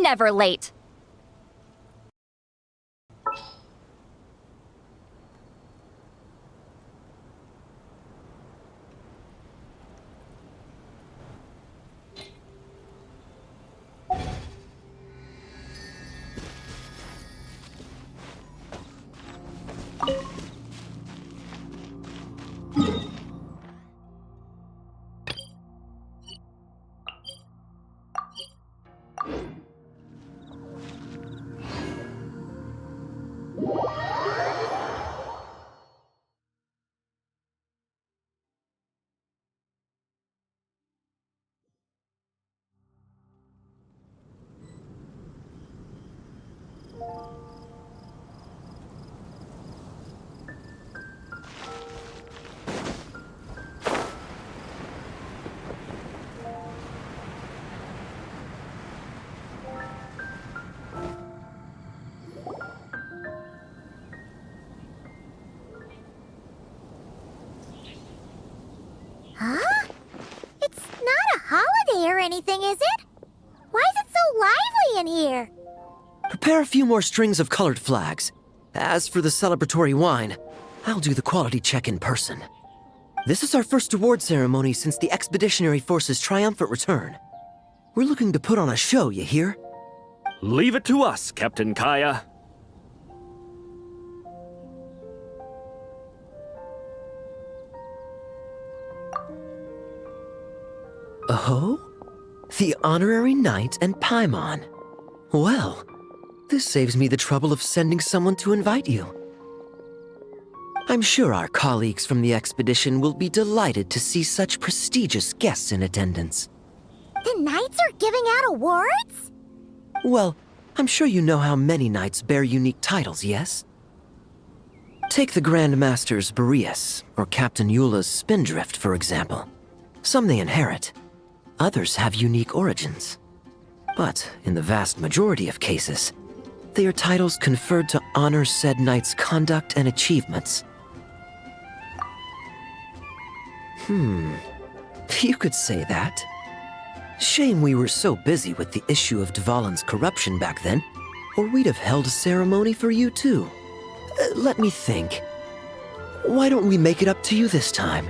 never late. Huh? It's not a holiday or anything, is it? Why is it so lively in here? Prepare a few more strings of colored flags. As for the celebratory wine, I'll do the quality check in person. This is our first award ceremony since the Expeditionary Force's triumphant return. We're looking to put on a show, you hear? Leave it to us, Captain Kaya. Oh? The Honorary Knight and Paimon. Well, this saves me the trouble of sending someone to invite you. I'm sure our colleagues from the expedition will be delighted to see such prestigious guests in attendance. The knights are giving out awards? Well, I'm sure you know how many knights bear unique titles, yes? Take the Grand Masters Boreas or Captain Eula's Spindrift, for example. Some they inherit. Others have unique origins. But in the vast majority of cases, they are titles conferred to honor said knight's conduct and achievements. You could say that. Shame we were so busy with the issue of Dvalin's corruption back then, or we'd have held a ceremony for you too. Let me think. Why don't we make it up to you this time?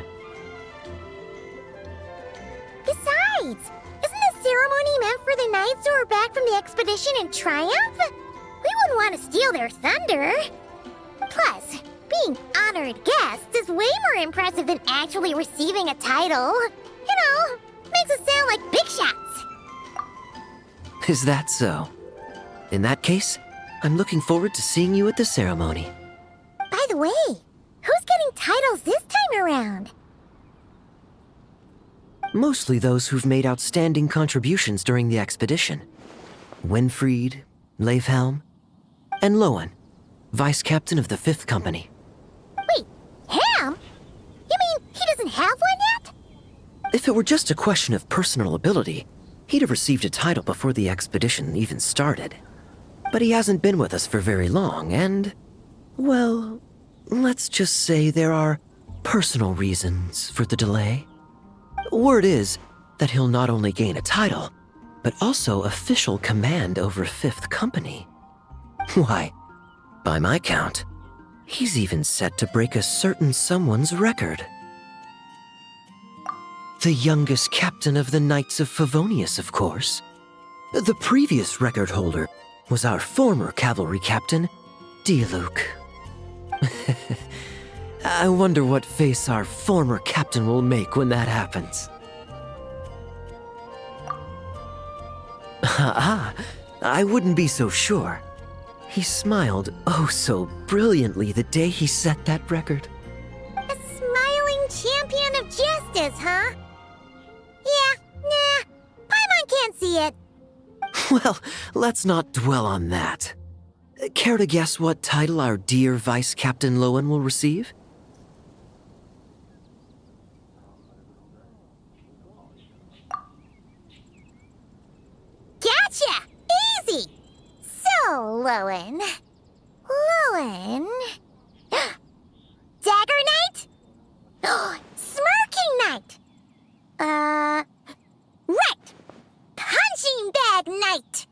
Besides, isn't the ceremony meant for the knights who are back from the expedition in triumph? We wouldn't want to steal their thunder. Plus, being honored guests is way more impressive than actually receiving a title. You know, makes us sound like big shots. Is that so? In that case, I'm looking forward to seeing you at the ceremony. By the way, who's getting titles this time around? Mostly those who've made outstanding contributions during the expedition. Winfried, Leifhelm, and Lohen, Vice Captain of the 5th Company. Wait, Ham? You mean he doesn't have one yet? If it were just a question of personal ability, he'd have received a title before the expedition even started. But he hasn't been with us for very long, and, well, let's just say there are personal reasons for the delay. Word is that he'll not only gain a title, but also official command over 5th Company. Why, by my count, he's even set to break a certain someone's record. The youngest captain of the Knights of Favonius, of course. The previous record holder was our former cavalry captain, Diluc. I wonder what face our former captain will make when that happens. I wouldn't be so sure. He smiled oh so brilliantly the day he set that record. A smiling champion of justice, huh? Yeah, nah, Paimon can't see it. Well, let's not dwell on that. Care to guess what title our dear Vice Captain Lohen will receive? Gotcha! Easy! So, Lohen... Dagger Knight? Smirking Knight! Right! Punching Bag Knight!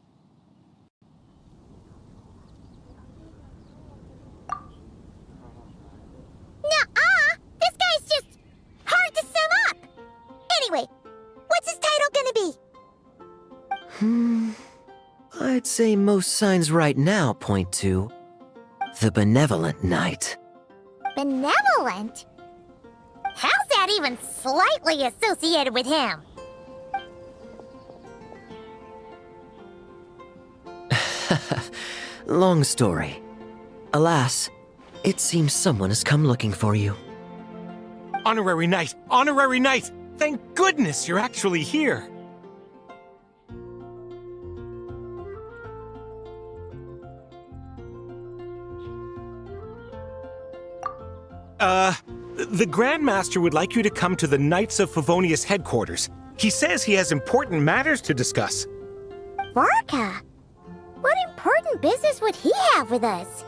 I'd say most signs right now point to the benevolent knight. Benevolent? How's that even slightly associated with him? Long story. Alas, it seems someone has come looking for you. Honorary Knight! Honorary Knight! Thank goodness you're actually here! The Grandmaster would like you to come to the Knights of Favonius headquarters. He says he has important matters to discuss. Varka? What important business would he have with us?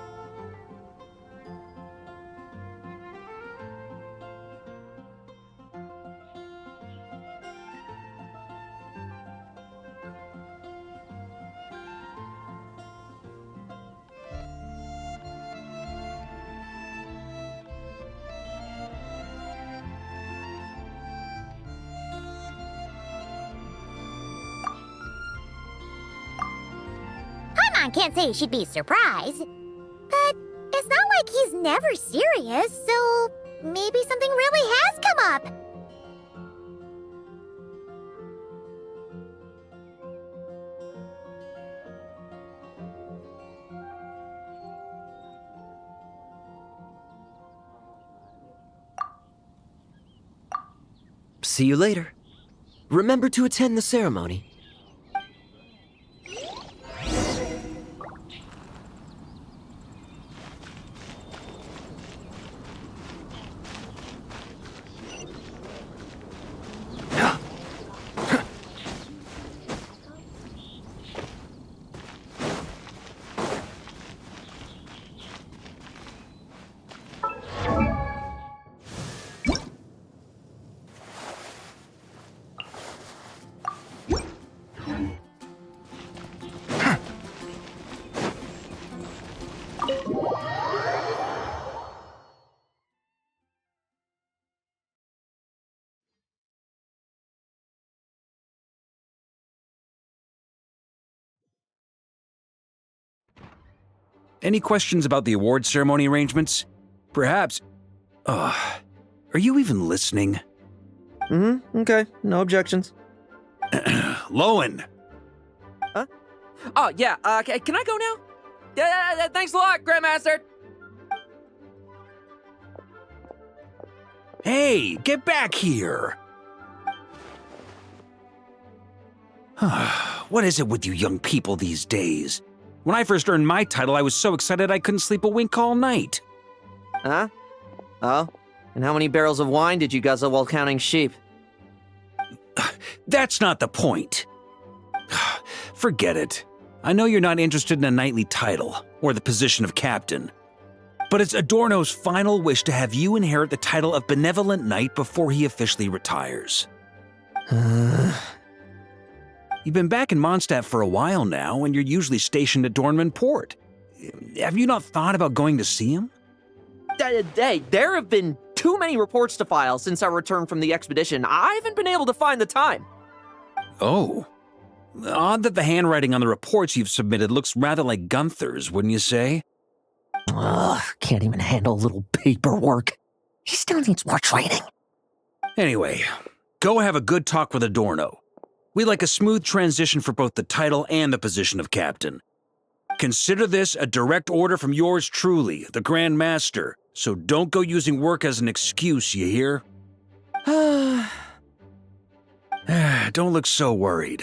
Can't say she'd be surprised, but it's not like he's never serious, so maybe something really has come up. See you later. Remember to attend the ceremony. Any questions about the award ceremony arrangements? Perhaps. Are you even listening? Okay. No objections. Lohen! Huh? Oh, yeah, can I go now? Yeah, thanks a lot, Grandmaster! Hey, get back here! What is it with you young people these days? When I first earned my title, I was so excited I couldn't sleep a wink all night. Huh? Oh? And how many barrels of wine did you guzzle while counting sheep? That's not the point. Forget it. I know you're not interested in a knightly title, or the position of captain. But it's Adorno's final wish to have you inherit the title of Benevolent Knight before he officially retires. You've been back in Mondstadt for a while now, and you're usually stationed at Dornman Port. Have you not thought about going to see him? Hey, there have been too many reports to file since our return from the expedition. I haven't been able to find the time. Oh. Odd that the handwriting on the reports you've submitted looks rather like Gunther's, wouldn't you say? Ugh, can't even handle a little paperwork. He still needs more training. Anyway, go have a good talk with Adorno. We'd like a smooth transition for both the title and the position of captain. Consider this a direct order from yours truly, the Grand Master, so don't go using work as an excuse, you hear? Don't look so worried.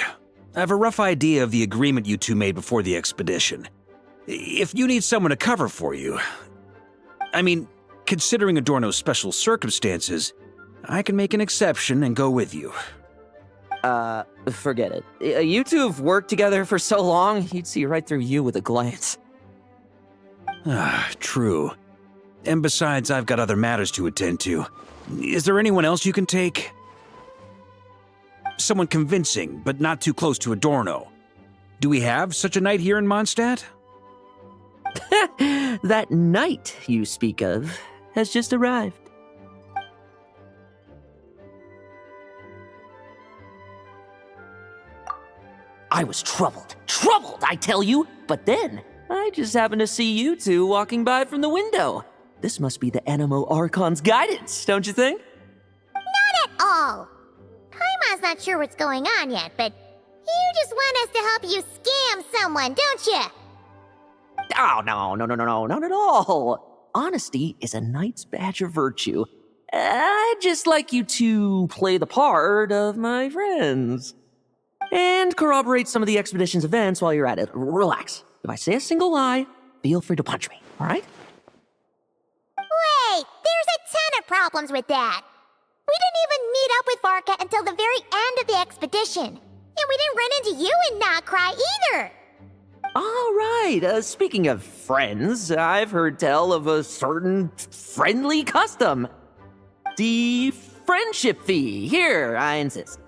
I have a rough idea of the agreement you two made before the expedition. If you need someone to cover for you, I mean, considering Adorno's special circumstances, I can make an exception and go with you. Forget it. You two have worked together for so long, he'd see right through you with a glance. True. And besides, I've got other matters to attend to. Is there anyone else you can take? Someone convincing, but not too close to Adorno. Do we have such a knight here in Mondstadt? That knight you speak of has just arrived. I was troubled. Troubled, I tell you! But then, I just happened to see you two walking by from the window. This must be the Animo Archon's guidance, don't you think? Not at all. Paimon's not sure what's going on yet, but you just want us to help you scam someone, don't you? Oh, no, not at all. Honesty is a knight's badge of virtue. I'd just like you to play the part of my friends. And corroborate some of the expedition's events while you're at it. Relax. If I say a single lie, feel free to punch me, alright? Wait, there's a ton of problems with that. We didn't even meet up with Varka until the very end of the expedition. And we didn't run into you in Nod Krai either. Alright, speaking of friends, I've heard tell of a certain friendly custom. The friendship fee. Here, I insist.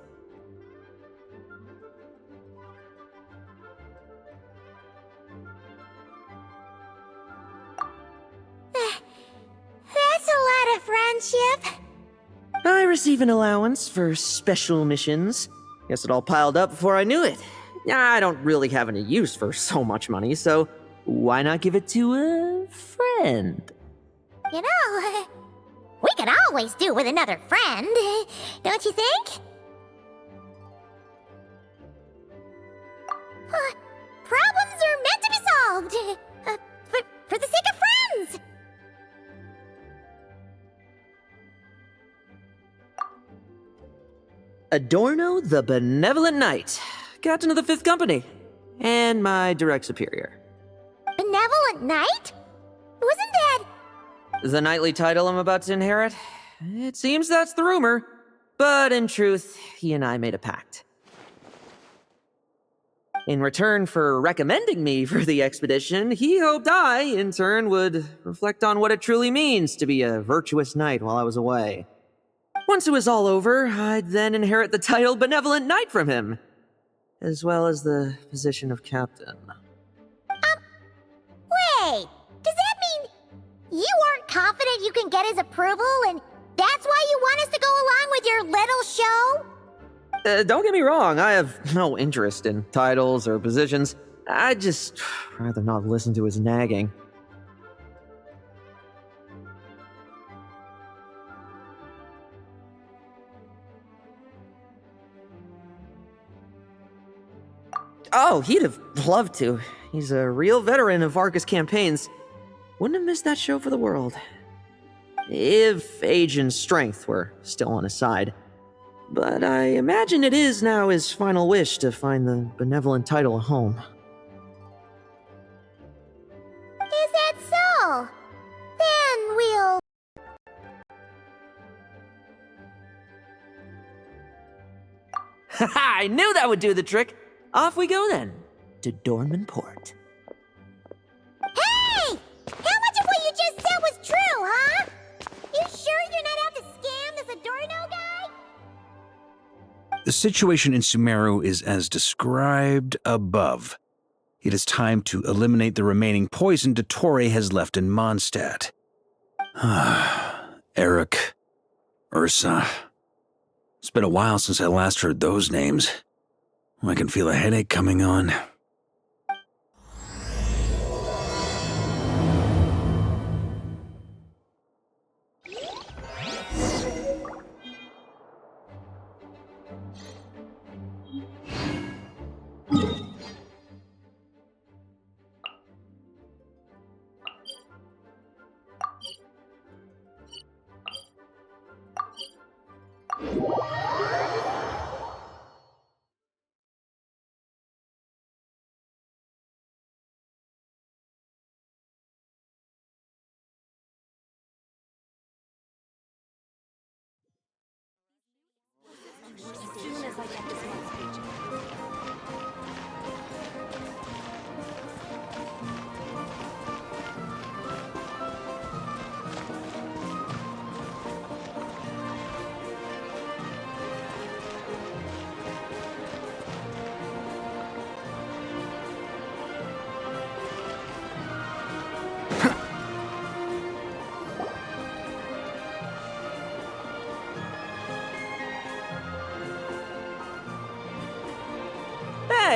That's a lot of friendship. I receive an allowance for special missions. Guess it all piled up before I knew it. I don't really have any use for so much money, so why not give it to a friend? You know, we could always do with another friend, don't you think? Problems are meant to be solved, for the sake of friends. Adorno the Benevolent Knight, Captain of the Fifth Company, and my direct superior. Benevolent Knight? Wasn't that... The knightly title I'm about to inherit? It seems that's the rumor, but in truth, he and I made a pact. In return for recommending me for the expedition, he hoped I, in turn, would reflect on what it truly means to be a virtuous knight while I was away. Once it was all over, I'd then inherit the title Benevolent Knight from him, as well as the position of captain. Wait, does that mean you aren't confident you can get his approval, and that's why you want us to go along with your little show? Don't get me wrong, I have no interest in titles or positions. I'd just rather not listen to his nagging. Oh, he'd have loved to. He's a real veteran of Varka's campaigns. Wouldn't have missed that show for the world. If age and strength were still on his side. But I imagine it is now his final wish to find the benevolent title a home. Is that so? Then we'll... Haha, I knew that would do the trick! Off we go then, to Dornman Port. Hey! How much of what you just said was true, huh? You sure you're not out to scam this Adorno guy? The situation in Sumeru is as described above. It is time to eliminate the remaining poison Dottore has left in Mondstadt. Eric, Ursa. It's been a while since I last heard those names. I can feel a headache coming on.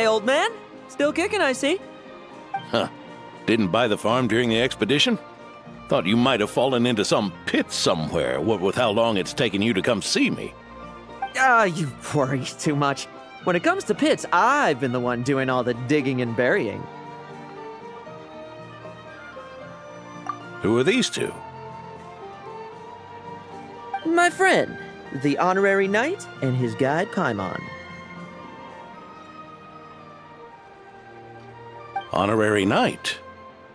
Hey, old man. Still kicking, I see. Huh. Didn't buy the farm during the expedition? Thought you might have fallen into some pit somewhere, what with how long it's taken you to come see me. You worry too much. When it comes to pits, I've been the one doing all the digging and burying. Who are these two? My friend, the honorary knight, and his guide Paimon. Honorary Knight.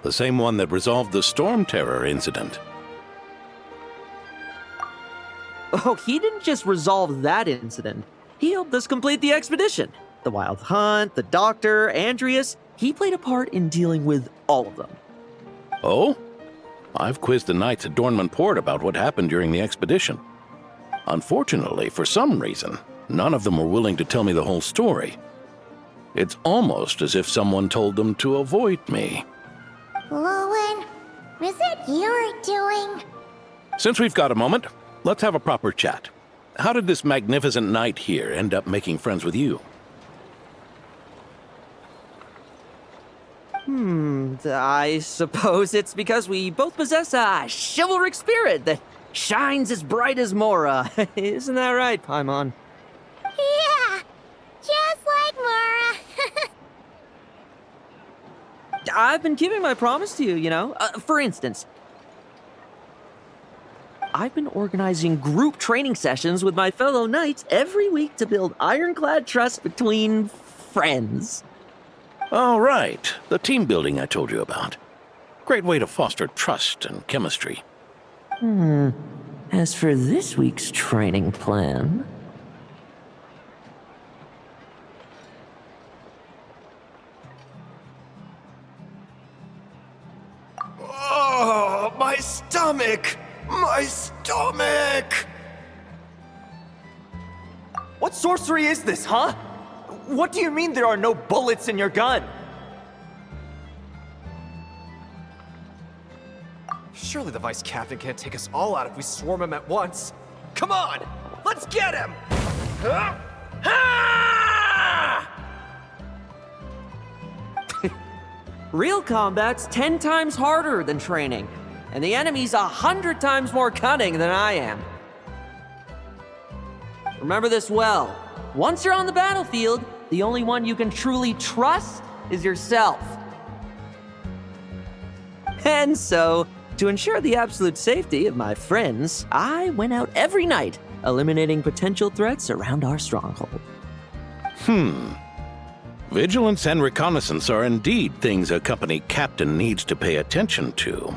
The same one that resolved the Storm Terror incident. Oh, he didn't just resolve that incident. He helped us complete the expedition. The Wild Hunt, the Doctor, Andreas. He played a part in dealing with all of them. Oh? I've quizzed the knights at Dornman Port about what happened during the expedition. Unfortunately, for some reason, none of them were willing to tell me the whole story. It's almost as if someone told them to avoid me. Lohen, is it your doing? Since we've got a moment, let's have a proper chat. How did this magnificent knight here end up making friends with you? I suppose it's because we both possess a chivalric spirit that shines as bright as Mora. Isn't that right, Paimon? Yeah, just like Mara. I've been keeping my promise to you, you know. For instance, I've been organizing group training sessions with my fellow knights every week to build ironclad trust between friends. Oh, right. The team building I told you about. Great way to foster trust and chemistry. As for this week's training plan... Oh, my stomach! My stomach! What sorcery is this, huh? What do you mean there are no bullets in your gun? Surely the vice captain can't take us all out if we swarm him at once. Come on! Let's get him! Huh? Ah! Real combat's 10 times harder than training, and the enemy's 100 times more cunning than I am. Remember this well. Once you're on the battlefield, the only one you can truly trust is yourself. And so, to ensure the absolute safety of my friends, I went out every night, eliminating potential threats around our stronghold. Vigilance and reconnaissance are indeed things a company captain needs to pay attention to.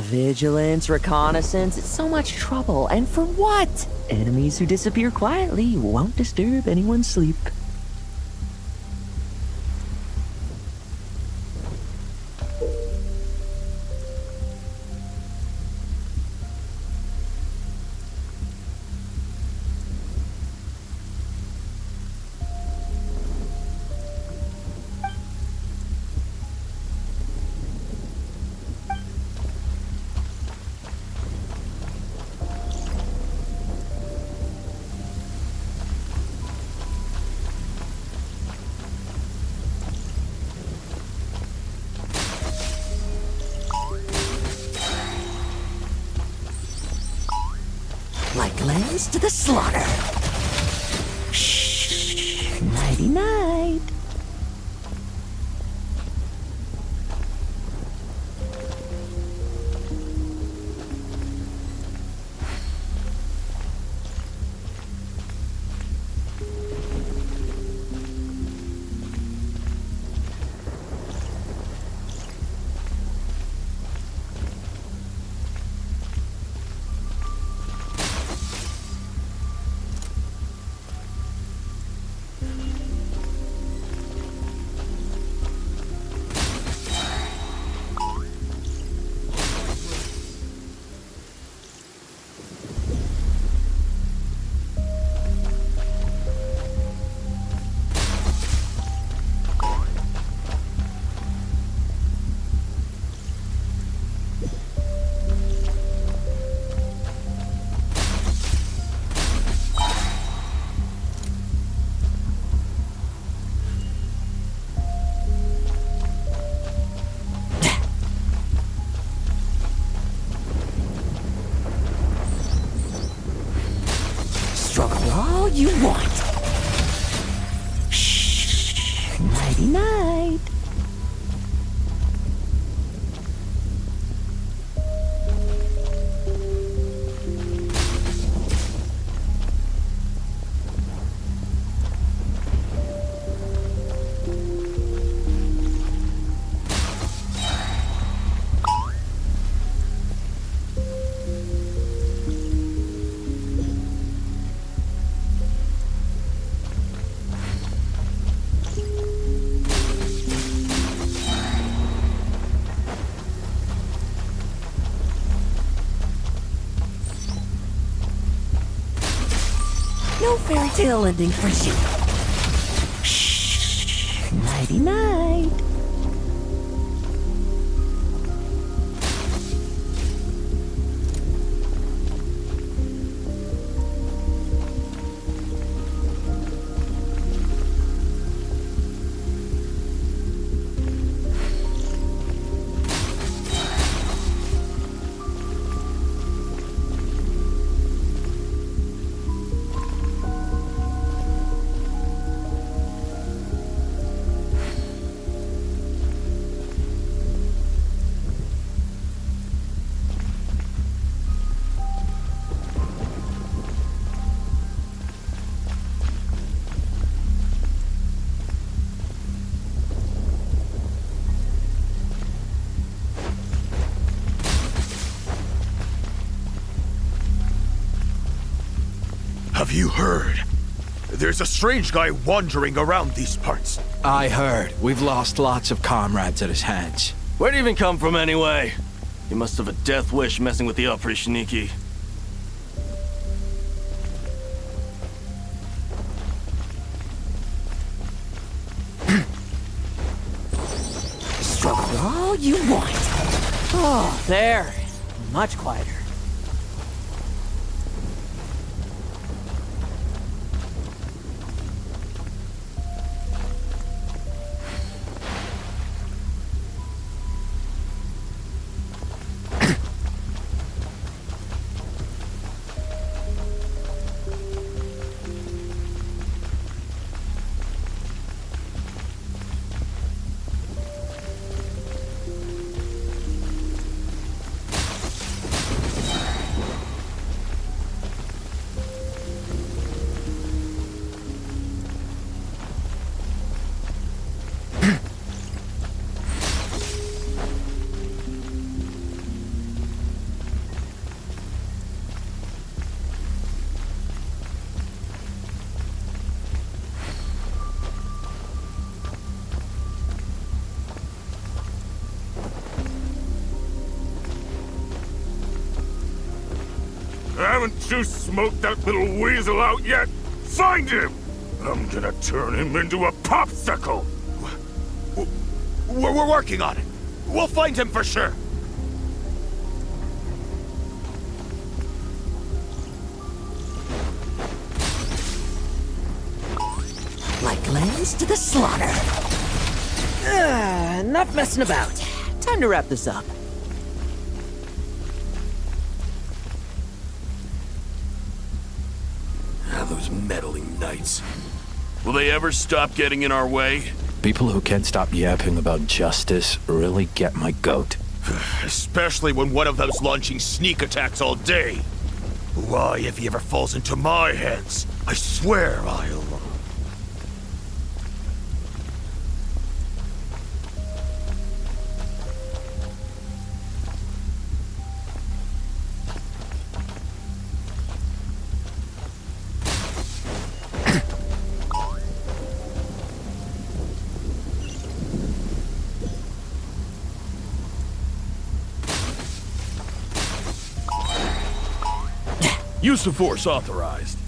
Vigilance, reconnaissance, it's so much trouble, and for what? Enemies who disappear quietly won't disturb anyone's sleep. Like lambs to the slaughter. Shh, nighty night. you want. Shh. Nighty night. No fairy tale ending for you. Shh. Nighty night. Have you heard? There's a strange guy wandering around these parts. I heard. We've lost lots of comrades at his hands. Where'd he even come from anyway? He must have a death wish messing with the Oprichniki. Struggle all you want. Oh, there. Much quieter. Haven't you smoked that little weasel out yet? Find him! I'm gonna turn him into a popsicle! We're working on it. We'll find him for sure. Like lambs to the slaughter. Enough messing about. Time to wrap this up. Those meddling knights. Will they ever stop getting in our way? People who can't stop yapping about justice really get my goat. Especially when one of them's launching sneak attacks all day. Why, if he ever falls into my hands, I swear I'll... Use of force authorized.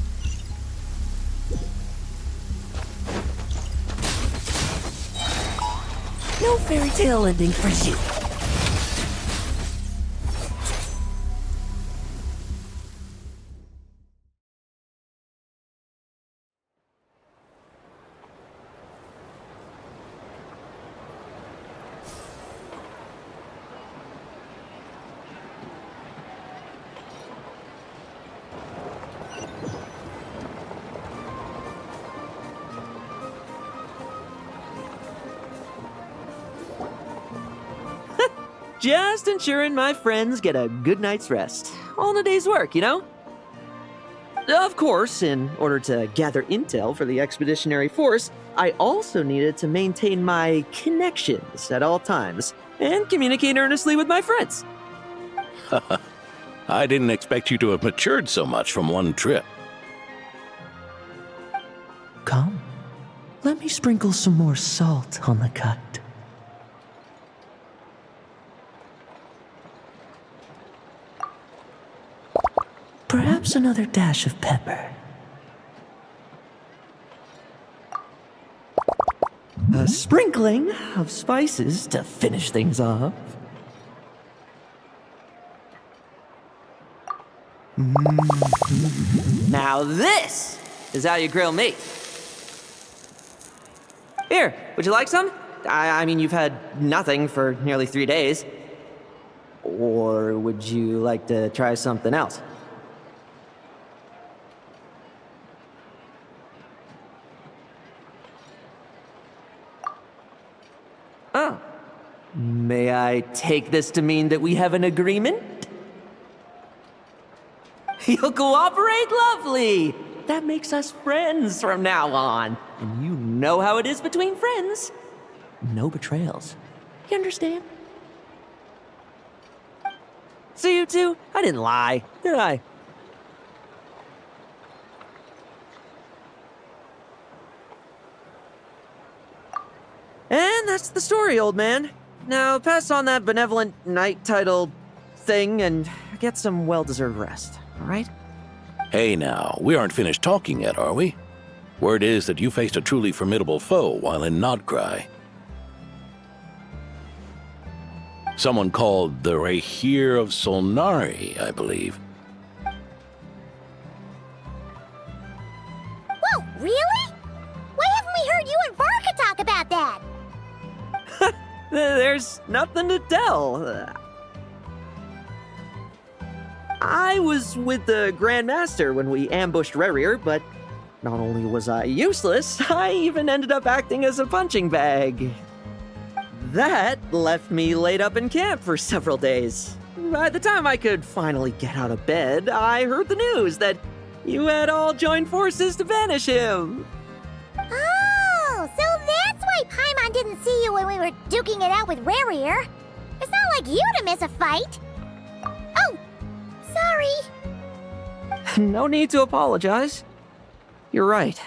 No fairy tale ending for you. Just ensuring my friends get a good night's rest. All in a day's work, you know? Of course, in order to gather intel for the expeditionary force, I also needed to maintain my connections at all times and communicate earnestly with my friends. I didn't expect you to have matured so much from one trip. Come, let me sprinkle some more salt on the cut. Perhaps another dash of pepper. A sprinkling of spices to finish things off. Now this is how you grill meat. Here, would you like some? I mean, you've had nothing for nearly 3 days. Or would you like to try something else? Oh. May I take this to mean that we have an agreement? You'll cooperate? Lovely! That makes us friends from now on. And you know how it is between friends. No betrayals. You understand? So you two, I didn't lie, did I? And that's the story, old man. Now pass on that benevolent knight title thing and get some well-deserved rest, all right? Hey now, we aren't finished talking yet, are we? Word is that you faced a truly formidable foe while in Nod Krai. Someone called the Rehat of Solnari, I believe. Whoa, really? Why haven't we heard you and Varka talk about that? There's nothing to tell. I was with the Grand Master when we ambushed Rerir, but not only was I useless, I even ended up acting as a punching bag. That left me laid up in camp for several days. By the time I could finally get out of bed, I heard the news that you had all joined forces to banish him. Oh, so that's why Paimon didn't see you when we were duking it out with Rerir. It's not like you to miss a fight. Oh, sorry. No need to apologize. You're right.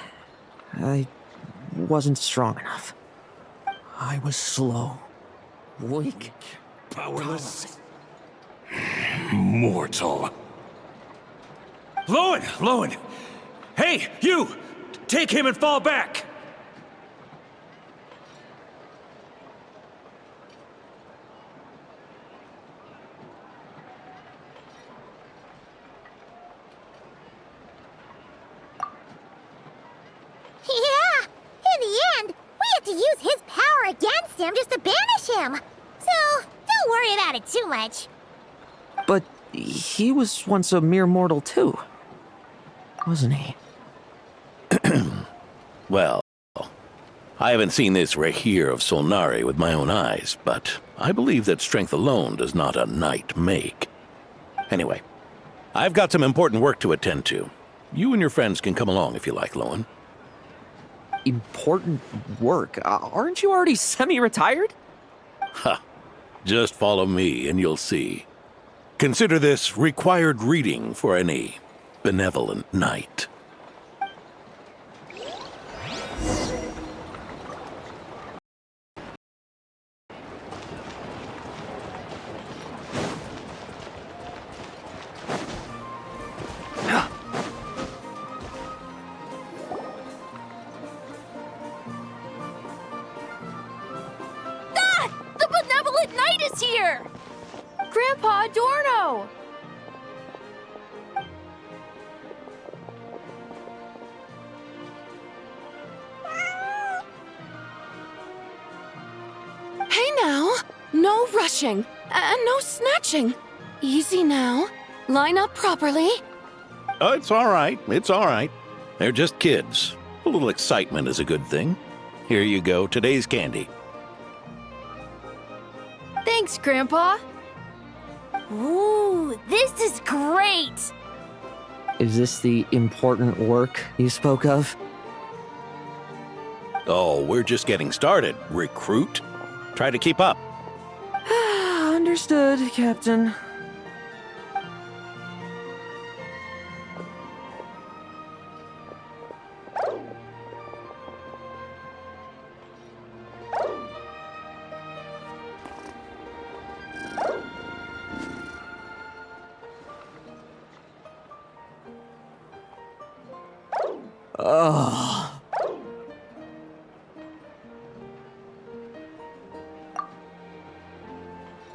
I wasn't strong enough. I was slow, weak, Powerless. Mortal. Lohen! Hey, you! Take him and fall back! Yeah, in the end, we had to use his power against him just to banish him. So, don't worry about it too much. But he was once a mere mortal too, wasn't he? Well, I haven't seen this Rehat of Solnari with my own eyes, but I believe that strength alone does not a knight make. Anyway, I've got some important work to attend to. You and your friends can come along if you like, Lohen. Important work? Aren't you already semi-retired? Ha! Just follow me and you'll see. Consider this required reading for any benevolent knight. The benevolent knight is here! Grandpa Adorno! Hey now! No rushing, and no snatching. Easy now. Line up properly. Oh, it's all right. It's all right. They're just kids. A little excitement is a good thing. Here you go, today's candy. Thanks, Thanks, Grandpa. Ooh, this is great! Is this the important work you spoke of? Oh, we're just getting started, recruit. Try to keep up. Understood, Captain. Oh.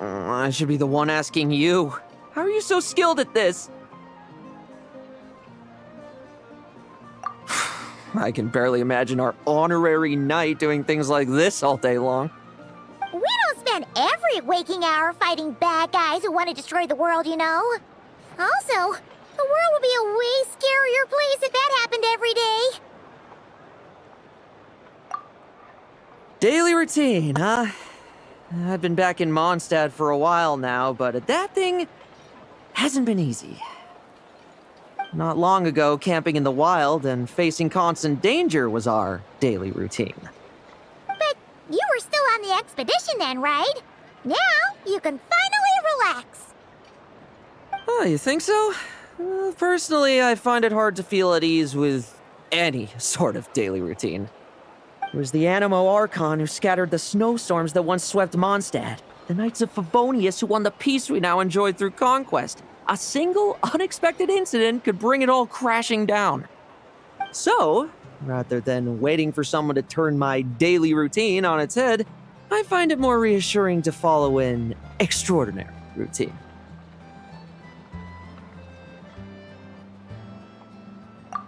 I should be the one asking you. How are you so skilled at this? I can barely imagine our honorary knight doing things like this all day long. We don't spend every waking hour fighting bad guys who want to destroy the world, you know. Also, the world would be a way scarier place if that happened every day. Daily routine, huh? I've been back in Mondstadt for a while now, but adapting hasn't been easy. Not long ago, camping in the wild and facing constant danger was our daily routine. But you were still on the expedition then, right? Now you can finally relax. Oh, you think so? Personally, I find it hard to feel at ease with any sort of daily routine. It was the Animo Archon who scattered the snowstorms that once swept Mondstadt. The Knights of Favonius who won the peace we now enjoy through conquest. A single, unexpected incident could bring it all crashing down. So, rather than waiting for someone to turn my daily routine on its head, I find it more reassuring to follow an extraordinary routine.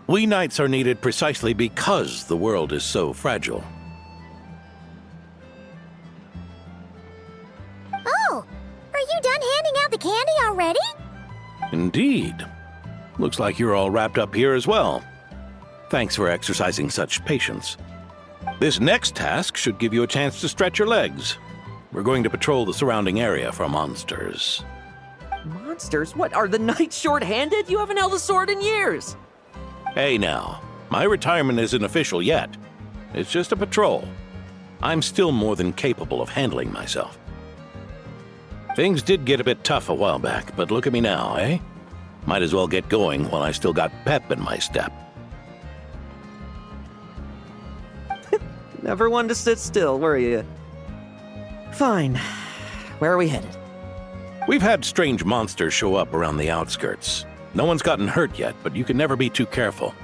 We knights are needed precisely because the world is so fragile. Oh, are you done handing out the candy already? Indeed. Looks like you're all wrapped up here as well. Thanks for exercising such patience. This next task should give you a chance to stretch your legs. We're going to patrol the surrounding area for monsters. Monsters? What, are the knights short-handed? You haven't held a sword in years! Hey now, my retirement isn't official yet. It's just a patrol. I'm still more than capable of handling myself. Things did get a bit tough a while back, but look at me now, eh? Might as well get going while I still got pep in my step. Never one to sit still, were you? Fine. Where are we headed? We've had strange monsters show up around the outskirts. No one's gotten hurt yet, but you can never be too careful.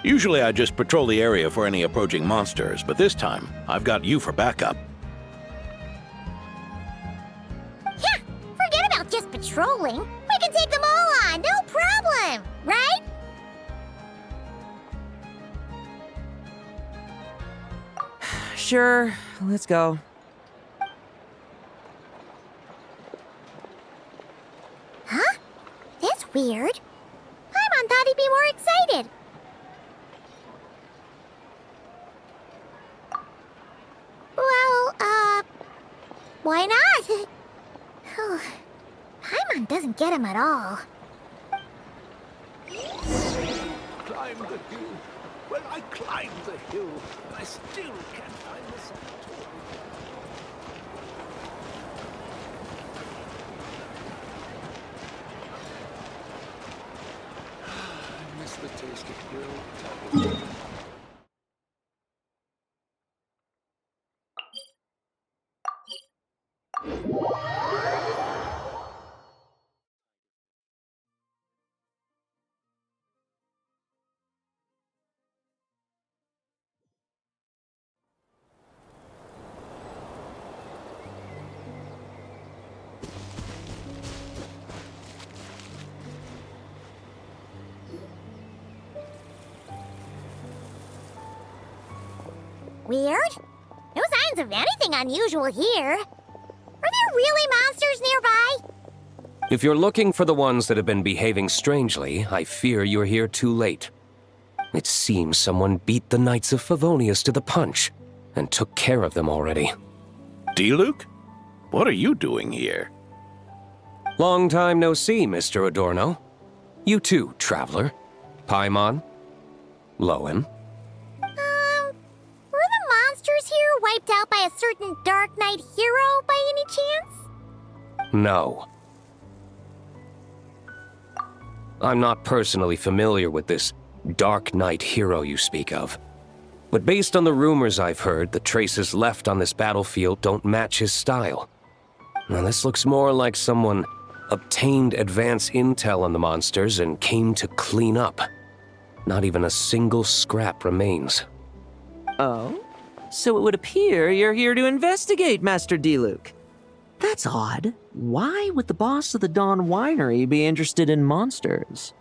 Usually I just patrol the area for any approaching monsters, but this time, I've got you for backup. Yeah, forget about just patrolling. We can take them all on, no problem, right? Sure, let's go. Huh? That's weird. Paimon thought he'd be more excited. Well, why not? Paimon doesn't get him at all. Climb the hill. Well, I climbed the hill, but I still can't find the santuary. I miss the taste of grilled taco. Weird? No signs of anything unusual here. Are there really monsters nearby? If you're looking for the ones that have been behaving strangely, I fear you're here too late. It seems someone beat the Knights of Favonius to the punch, and took care of them already. Diluc? What are you doing here? Long time no see, Mr. Adorno. You too, traveler. Paimon. Lohen. Were the monsters here wiped out by a certain Dark Knight hero by any chance? No. I'm not personally familiar with this Dark Knight hero you speak of. But based on the rumors I've heard, the traces left on this battlefield don't match his style. Now this looks more like someone obtained advance intel on the monsters and came to clean up. Not even a single scrap remains. Oh? So it would appear you're here to investigate, Master D-Luke. That's odd. Why would the boss of the Dawn Winery be interested in monsters?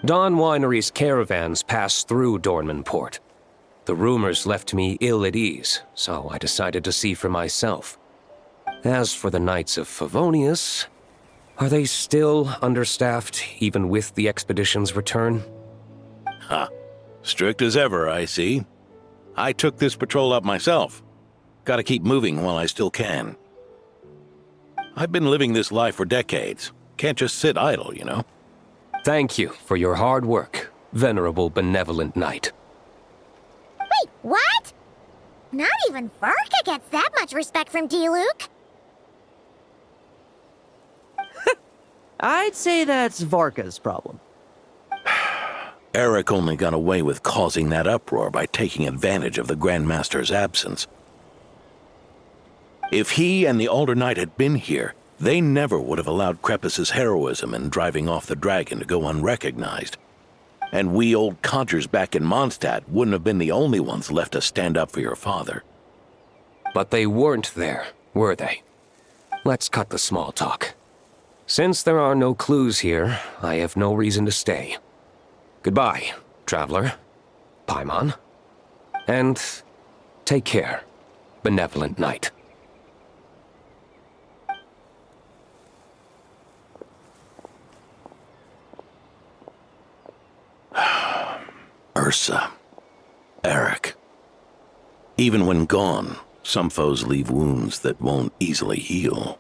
Dawn Winery's caravans pass through Dornman Port. The rumors left me ill at ease, so I decided to see for myself. As for the Knights of Favonius, are they still understaffed even with the expedition's return? Ha. Strict as ever, I see. I took this patrol up myself. Gotta keep moving while I still can. I've been living this life for decades. Can't just sit idle, you know? Thank you for your hard work, venerable benevolent knight. Wait, what? Not even Varka gets that much respect from D-Luke. I'd say that's Varka's problem. Eric only got away with causing that uproar by taking advantage of the Grandmaster's absence. If he and the Alder Knight had been here, they never would have allowed Krepus's heroism in driving off the dragon to go unrecognized. And we old codgers back in Mondstadt wouldn't have been the only ones left to stand up for your father. But they weren't there, were they? Let's cut the small talk. Since there are no clues here, I have no reason to stay. Goodbye, traveler. Paimon. And take care, benevolent knight. Ursa. Eric. Even when gone, some foes leave wounds that won't easily heal.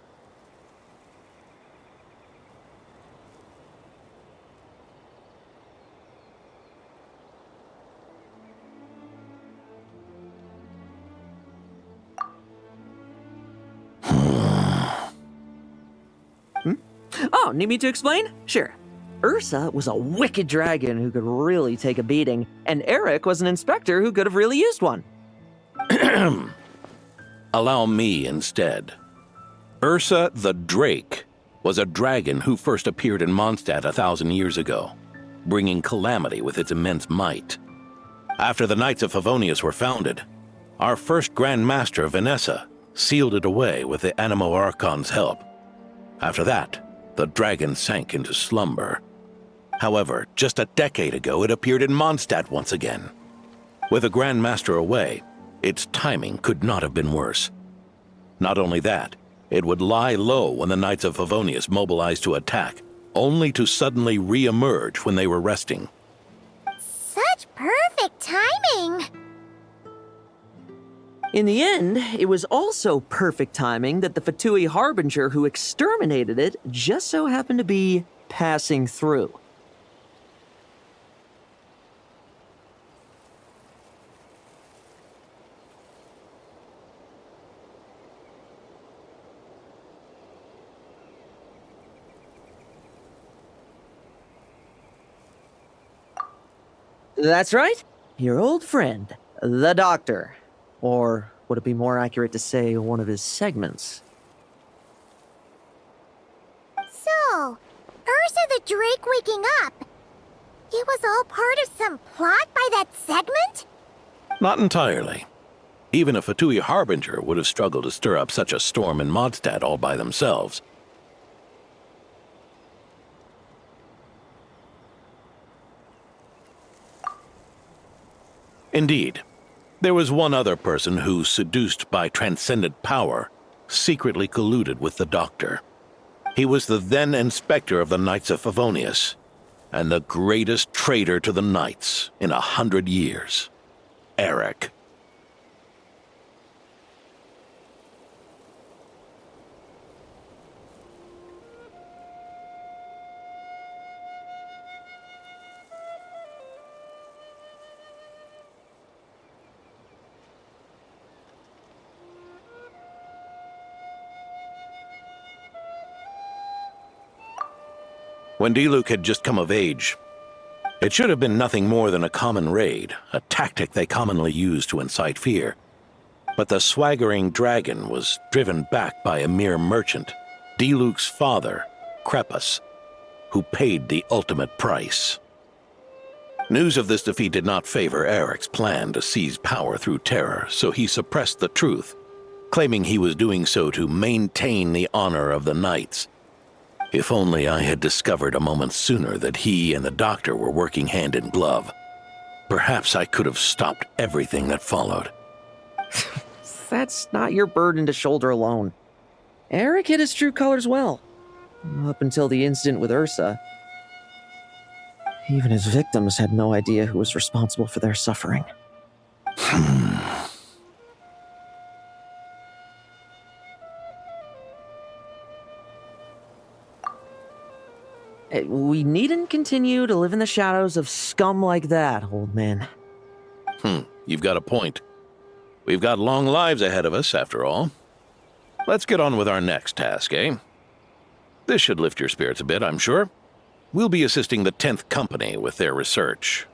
Oh, need me to explain? Sure. Ursa was a wicked dragon who could really take a beating, and Eric was an inspector who could have really used one. Allow me instead. Ursa the Drake was a dragon who first appeared in Mondstadt 1,000 years ago, bringing calamity with its immense might. After the Knights of Favonius were founded, our first Grand Master, Vanessa, sealed it away with the Animo Archon's help. After that, the dragon sank into slumber. However, just a decade ago, it appeared in Mondstadt once again. With the Grand Master away, its timing could not have been worse. Not only that, it would lie low when the Knights of Favonius mobilized to attack, only to suddenly re-emerge when they were resting. Such perfect timing! In the end, it was also perfect timing that the Fatui Harbinger who exterminated it just so happened to be passing through. That's right, your old friend, the Doctor. Or would it be more accurate to say one of his segments? So, Ursa the Drake waking up. It was all part of some plot by that segment? Not entirely. Even a Fatui Harbinger would have struggled to stir up such a storm in Mondstadt all by themselves. Indeed, there was one other person who, seduced by transcendent power, secretly colluded with the Doctor. He was the then Inspector of the Knights of Favonius, and the greatest traitor to the Knights in 100 years. Eric. when Diluc had just come of age. It should have been nothing more than a common raid, a tactic they commonly use to incite fear. But the swaggering dragon was driven back by a mere merchant, Diluc's father, Crepus, who paid the ultimate price. News of this defeat did not favor Eric's plan to seize power through terror, so he suppressed the truth, claiming he was doing so to maintain the honor of the knights. If only I had discovered a moment sooner that he and the doctor were working hand in glove. Perhaps I could have stopped everything that followed. That's not your burden to shoulder alone. Eric hid his true colors well. Up until the incident with Ursa. Even his victims had no idea who was responsible for their suffering. We needn't continue to live in the shadows of scum like that, old man. You've got a point. We've got long lives ahead of us, after all. Let's get on with our next task, eh? This should lift your spirits a bit, I'm sure. We'll be assisting the 10th Company with their research.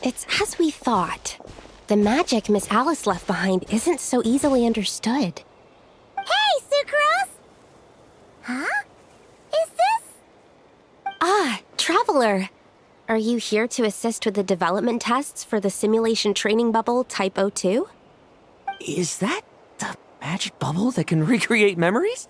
It's as we thought. The magic Miss Alice left behind isn't so easily understood. Hey, Sucrose! Huh? Is this? Ah, Traveler. Are you here to assist with the development tests for the simulation training bubble Type 02? Is that the magic bubble that can recreate memories?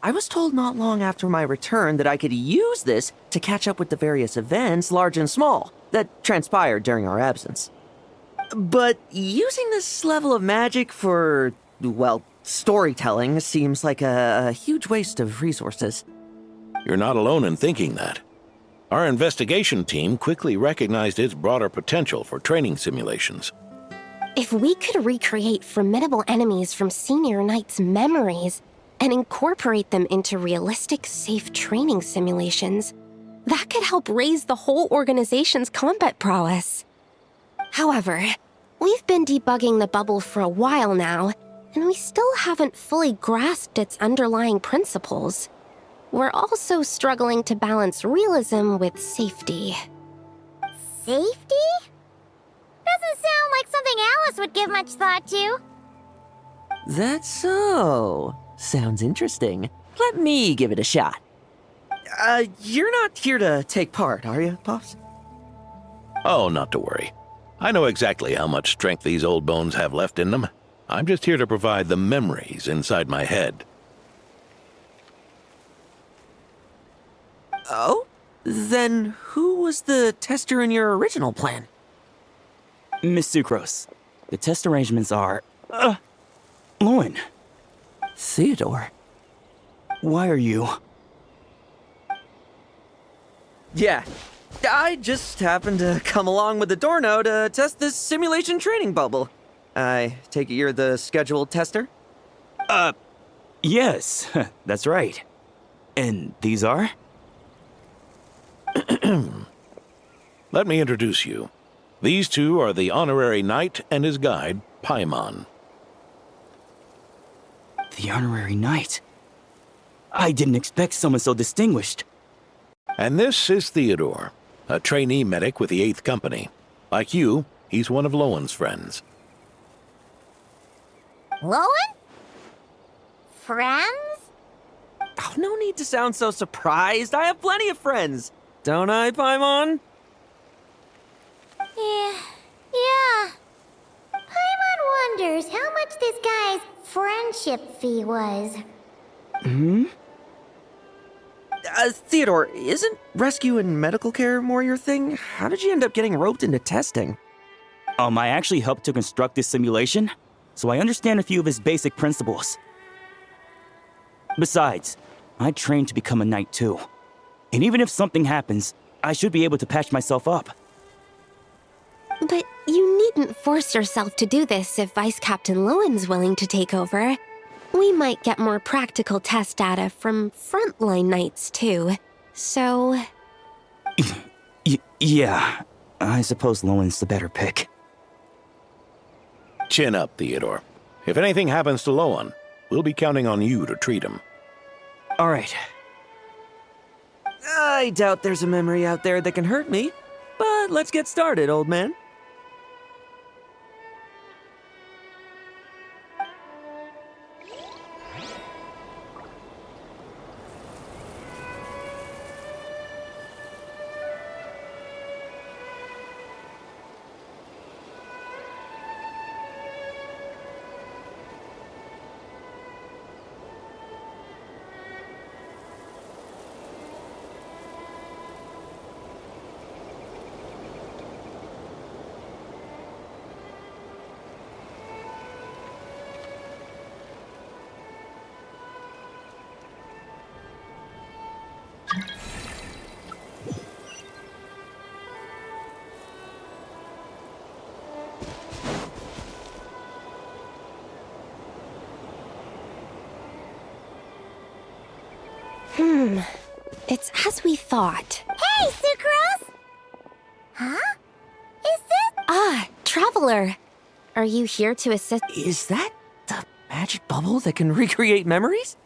I was told not long after my return that I could use this to catch up with the various events, large and small, that transpired during our absence. But using this level of magic for, well, storytelling seems like a huge waste of resources. You're not alone in thinking that. Our investigation team quickly recognized its broader potential for training simulations. If we could recreate formidable enemies from Senior Knight's memories and incorporate them into realistic, safe training simulations, that could help raise the whole organization's combat prowess. However, we've been debugging the bubble for a while now, and we still haven't fully grasped its underlying principles. We're also struggling to balance realism with safety. Safety? Doesn't sound like something Alice would give much thought to. That's so. Sounds interesting. Let me give it a shot. You're not here to take part, are you, Pops? Oh, not to worry. I know exactly how much strength these old bones have left in them. I'm just here to provide the memories inside my head. Oh? Then who was the tester in your original plan? Miss Sucrose, the test arrangements are... Lohen. Theodore. Why are you... Yeah, I just happened to come along with the Dorno to test this simulation training bubble. I take it you're the scheduled tester? Yes, that's right. And these are? Let me introduce you. These two are the honorary knight and his guide, Paimon. The honorary knight? I didn't expect someone so distinguished. And this is Theodore, a trainee medic with the 8th Company. Like you, he's one of Lowen's friends. Lowen? Friends? Oh, no need to sound so surprised. I have plenty of friends. Don't I, Paimon? Yeah. Paimon wonders how much this guy's friendship fee was. Theodore, isn't rescue and medical care more your thing? How did you end up getting roped into testing? I actually helped to construct this simulation, so I understand a few of its basic principles. Besides, I trained to become a knight too. And even if something happens, I should be able to patch myself up. But you needn't force yourself to do this if Vice Captain Lohen's willing to take over. We might get more practical test data from frontline knights, too. So... Yeah, I suppose Lohen's the better pick. Chin up, Theodore. If anything happens to Lohen, we'll be counting on you to treat him. All right. I doubt there's a memory out there that can hurt me, but let's get started, old man. It's as we thought. Hey, Sucrose! Huh? Is this? Ah, Traveler. Are you here to assist? Is that the magic bubble that can recreate memories?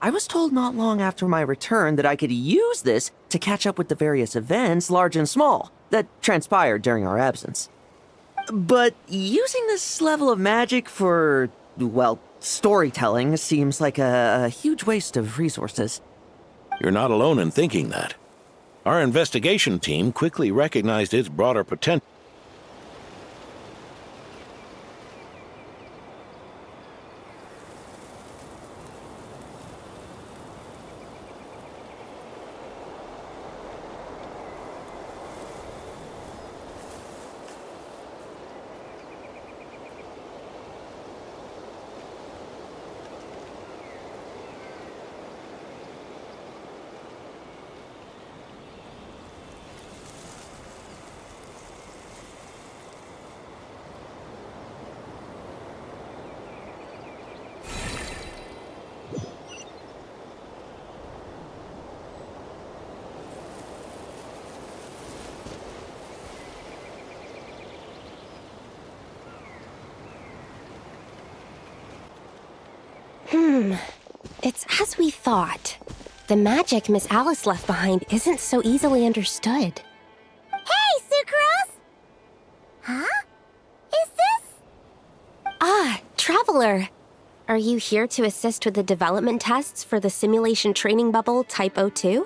I was told not long after my return that I could use this to catch up with the various events, large and small, that transpired during our absence. But using this level of magic for, well, storytelling seems like a huge waste of resources. You're not alone in thinking that. Our investigation team quickly recognized its broader potential. It's as we thought. The magic Miss Alice left behind isn't so easily understood. Hey, Sucrose! Huh? Is this? Ah, Traveler. Are you here to assist with the development tests for the simulation training bubble Type 02?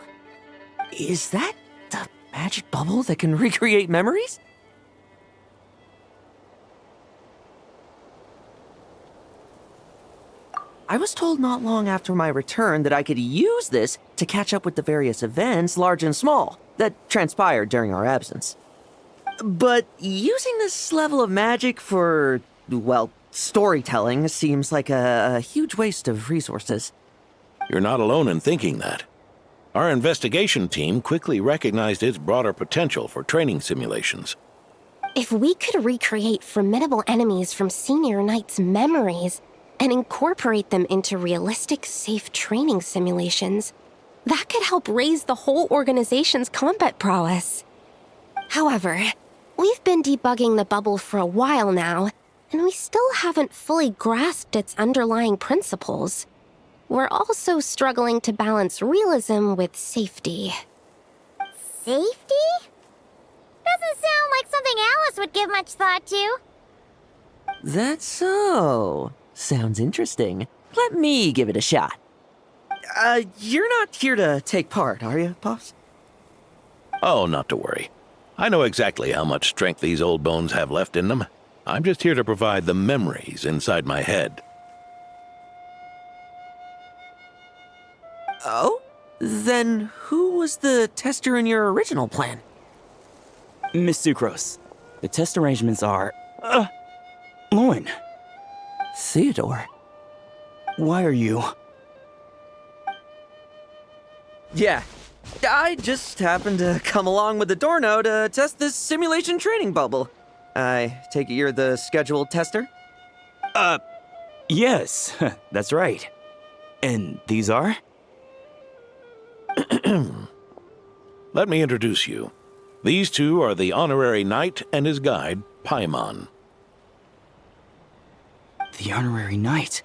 Is that the magic bubble that can recreate memories? I was told not long after my return that I could use this to catch up with the various events, large and small, that transpired during our absence. But using this level of magic for, well, storytelling seems like a huge waste of resources. You're not alone in thinking that. Our investigation team quickly recognized its broader potential for training simulations. If we could recreate formidable enemies from Senior Knight's memories and incorporate them into realistic, safe training simulations, that could help raise the whole organization's combat prowess. However, we've been debugging the bubble for a while now, and we still haven't fully grasped its underlying principles. We're also struggling to balance realism with safety. Safety? Doesn't sound like something Alice would give much thought to. That's so. Sounds interesting. Let me give it a shot. You're not here to take part, are you, Pops? Oh, not to worry. I know exactly how much strength these old bones have left in them. I'm just here to provide the memories inside my head. Oh? Then who was the tester in your original plan? Miss Sucrose, the test arrangements are... Lohen. Theodore. Why are you... Yeah. I just happened to come along with the Dorno to test this simulation training bubble. I take it you're the scheduled tester? Yes, that's right. And these are? Let me introduce you. These two are the honorary knight and his guide, Paimon. The honorary knight?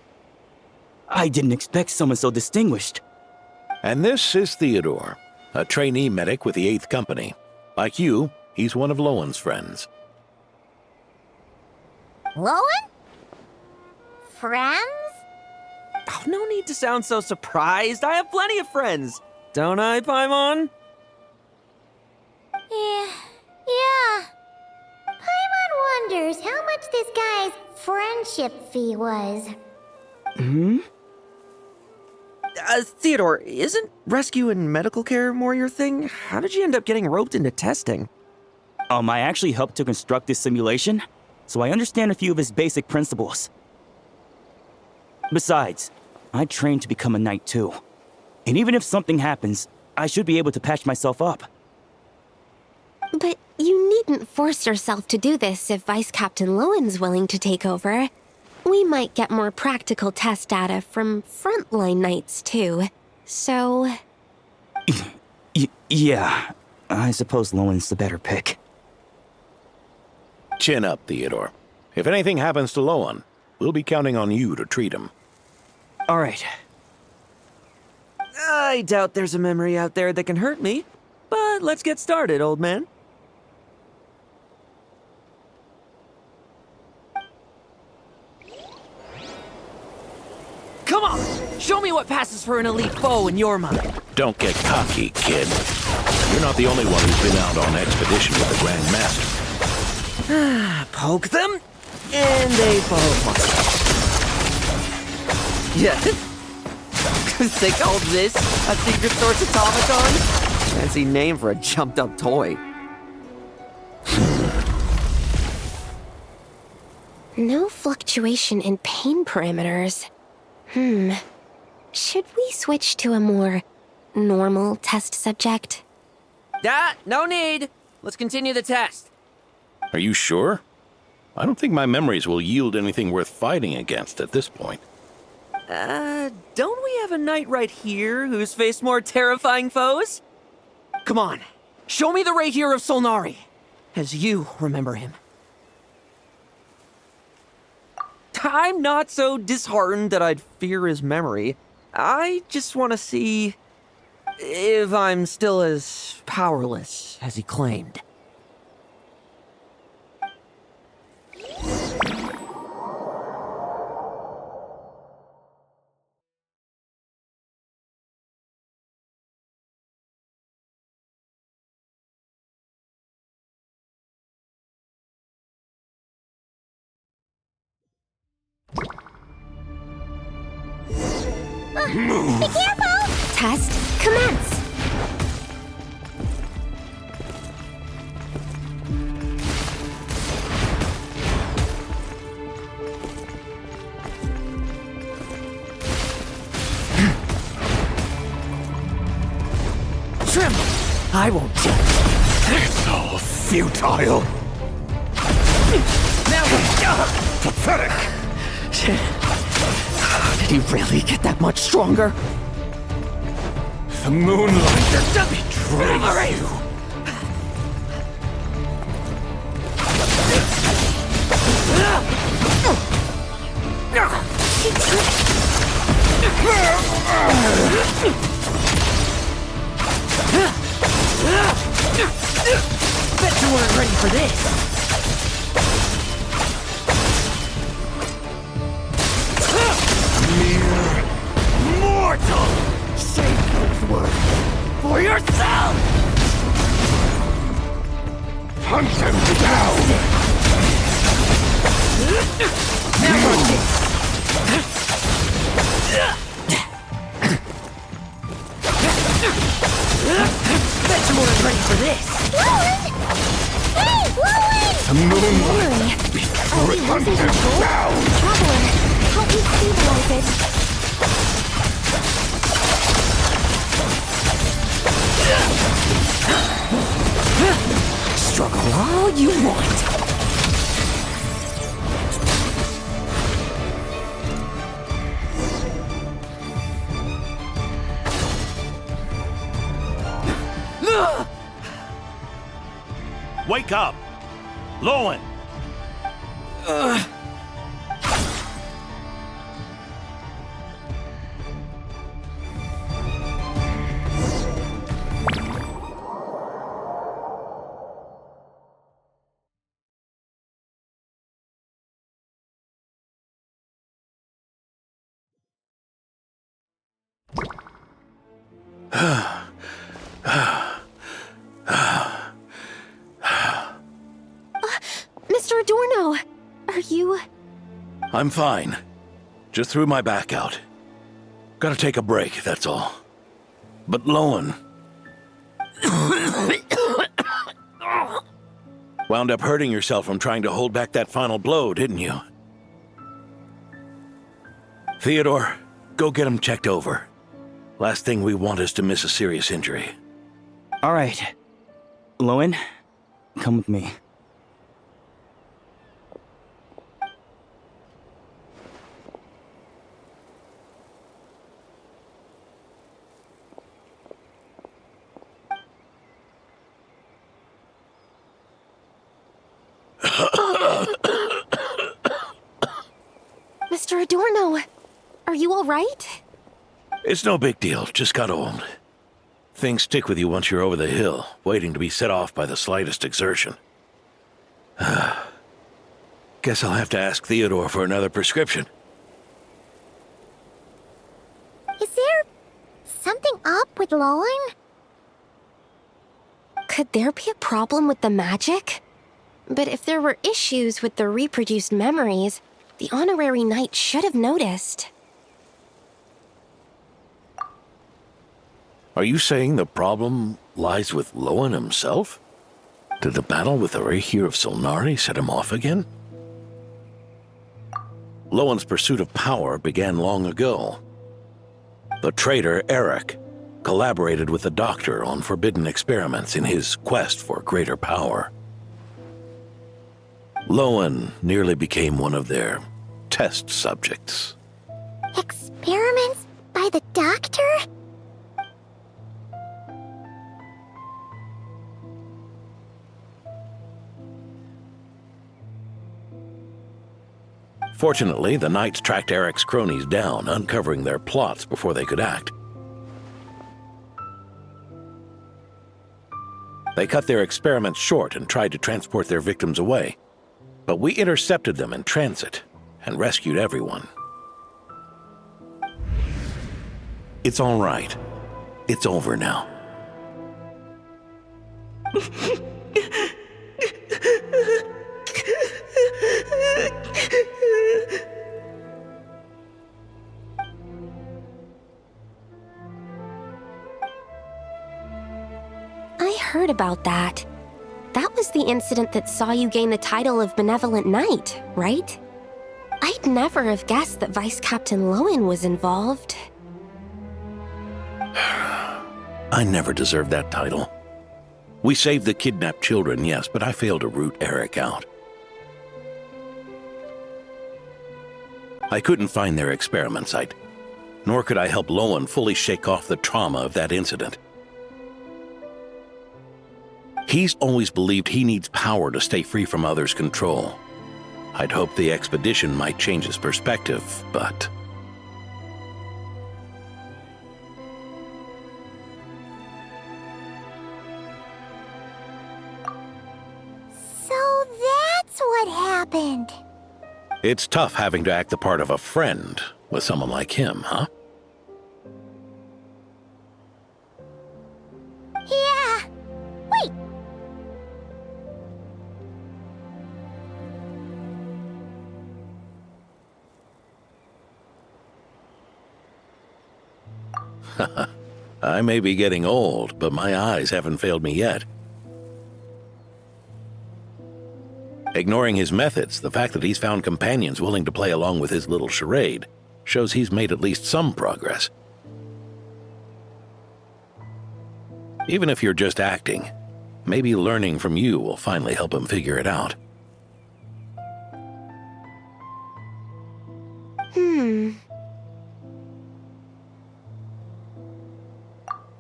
I didn't expect someone so distinguished. And this is Theodore, a trainee medic with the 8th Company. Like you, he's one of Lowen's friends. Lowen? Friends? Oh, no need to sound so surprised. I have plenty of friends. Don't I, Paimon? Yeah. Paimon wonders how much this guy's friendship fee was. Theodore, isn't rescue and medical care more your thing? How did you end up getting roped into testing? I actually helped to construct this simulation, so I understand a few of its basic principles. Besides, I trained to become a knight too. And even if something happens, I should be able to patch myself up. But you needn't force yourself to do this if Vice Captain Lowen's willing to take over. We might get more practical test data from frontline knights too, so... Yeah, I suppose Lowen's the better pick. Chin up, Theodore. If anything happens to Lowen, we'll be counting on you to treat him. All right. I doubt there's a memory out there that can hurt me, but let's get started, old man. Come on! Show me what passes for an elite foe in your mind. Don't get cocky, kid. You're not the only one who's been out on expedition with the Grand Master. Poke them, and they follow us. Yeah. They call this a secret source automaton? Fancy name for a jumped-up toy. No fluctuation in pain parameters. Should we switch to a more normal test subject? No need. Let's continue the test. Are you sure? I don't think my memories will yield anything worth fighting against at this point. Don't we have a knight right here who's faced more terrifying foes? Come on, show me the Rahier of Solnari, as you remember him. I'm not so disheartened that I'd fear his memory. I just want to see if I'm still as powerless as he claimed. Be careful! Test commence! Tremble! I won't judge. It's all futile. Pathetic! Did he really get that much stronger? The moonlight betrays you. Bet you weren't ready for this. Mere mortal! Save those words for yourself! Hunt them down! Now watch Bet you weren't ready for this. Lowen! Hey, Lowen! The moonlight! Hunt them down! Traveler, help me stabilize it. Struggle all you want. Wake up! Lohen! Mr. Adorno, are you... I'm fine. Just threw my back out. Gotta take a break, that's all. But Lohen... wound up hurting yourself from trying to hold back that final blow, didn't you? Theodore, go get him checked over. Last thing we want is to miss a serious injury. All right. Lohen, come with me. Mr. Adorno, are you all right? It's no big deal, just got old. Things stick with you once you're over the hill, waiting to be set off by the slightest exertion. Guess I'll have to ask Theodore for another prescription. Is there something up with Lohen? Could there be a problem with the magic? But if there were issues with the reproduced memories, the honorary knight should have noticed. Are you saying the problem lies with Lohen himself? Did the battle with the Rehat of Solnari set him off again? Lohen's pursuit of power began long ago. The traitor Eric collaborated with the Doctor on forbidden experiments in his quest for greater power. Lohen nearly became one of their test subjects. Experiments by the Doctor? Fortunately, the Knights tracked Eric's cronies down, uncovering their plots before they could act. They cut their experiments short and tried to transport their victims away. But we intercepted them in transit and rescued everyone. It's all right. It's over now. I heard about that. That was the incident that saw you gain the title of Benevolent Knight, right? I'd never have guessed that Vice Captain Lohen was involved. I never deserved that title. We saved the kidnapped children, yes, but I failed to root Eric out. I couldn't find their experiment site, nor could I help Lohen fully shake off the trauma of that incident. He's always believed he needs power to stay free from others' control. I'd hoped the expedition might change his perspective, but... So that's what happened. It's tough having to act the part of a friend with someone like him, huh? Yeah. Wait. I may be getting old, but my eyes haven't failed me yet. Ignoring his methods, the fact that he's found companions willing to play along with his little charade shows he's made at least some progress. Even if you're just acting, maybe learning from you will finally help him figure it out.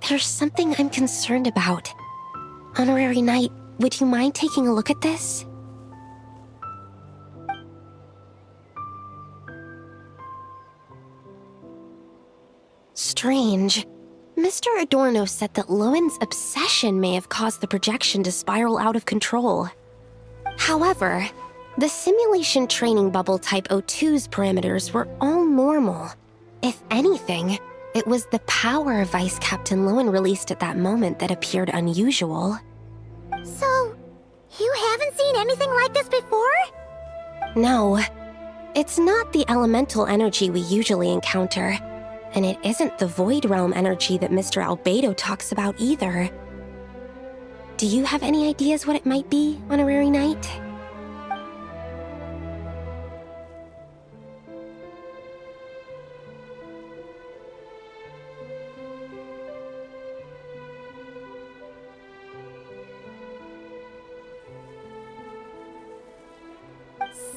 There's something I'm concerned about. Honorary Knight, would you mind taking a look at this? Strange. Mr. Adorno said that Lohen's obsession may have caused the projection to spiral out of control. However, the simulation training bubble Type 02's parameters were all normal. If anything, it was the power Vice Captain Lohen released at that moment that appeared unusual. So, you haven't seen anything like this before? No. It's not the elemental energy we usually encounter, and it isn't the Void Realm energy that Mr. Albedo talks about either. Do you have any ideas what it might be, Honorary Knight?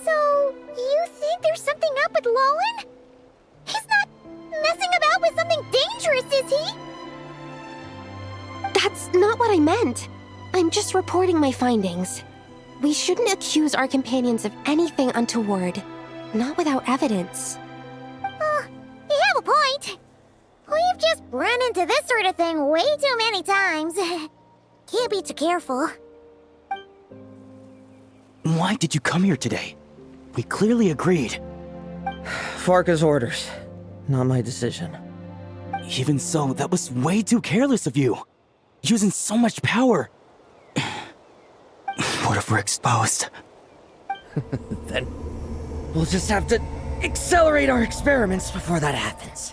So, you think there's something up with Lohen? He's not messing about with something dangerous, is he? That's not what I meant. I'm just reporting my findings. We shouldn't accuse our companions of anything untoward. Not without evidence. You have a point. We've just run into this sort of thing way too many times. Can't be too careful. Why did you come here today? We clearly agreed. Farka's orders, not my decision. Even so, that was way too careless of you. Using so much power. What if we're exposed? Then we'll just have to accelerate our experiments before that happens.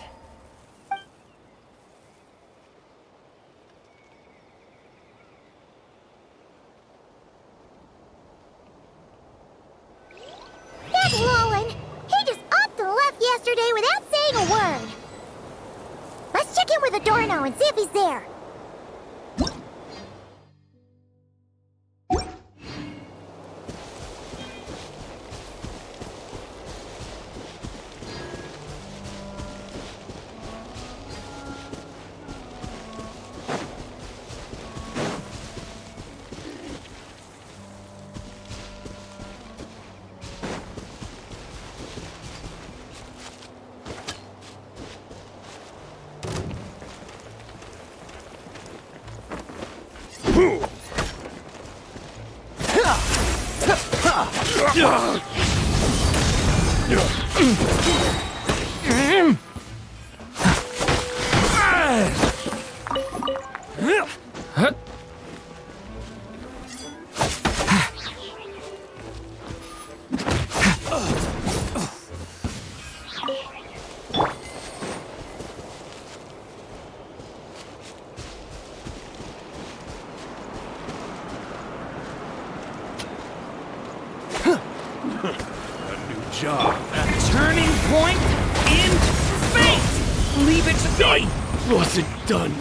That Lohen! He just upped and left yesterday without saying a word. Let's check in with Adorno and see if he's there. Turning point in fate! Leave it to me! I wasn't done.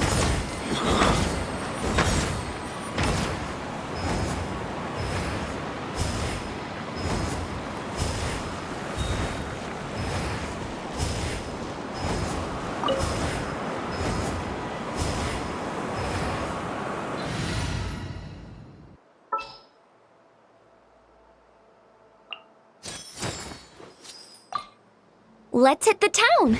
Let's hit the town.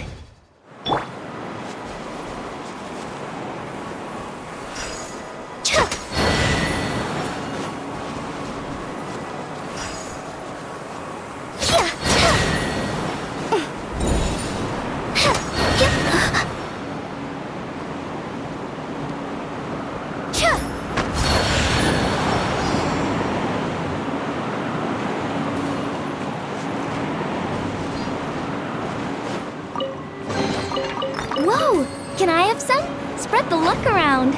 Whoa! Can I have some? Spread the luck around.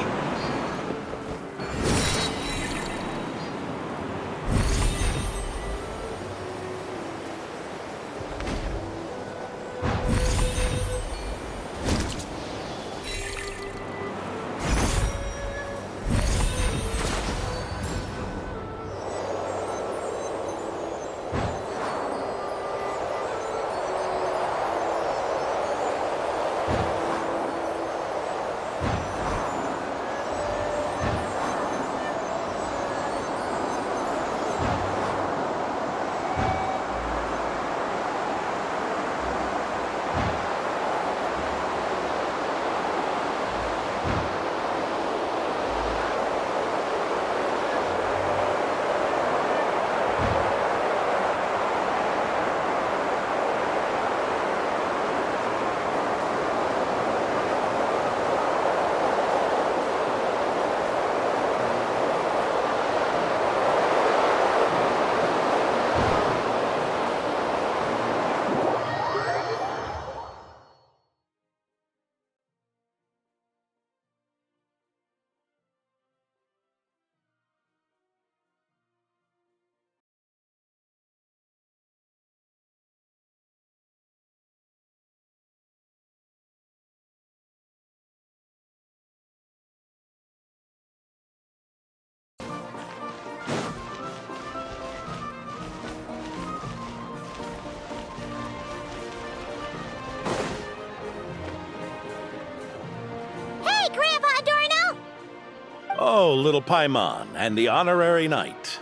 Hello, little Paimon, and the honorary knight.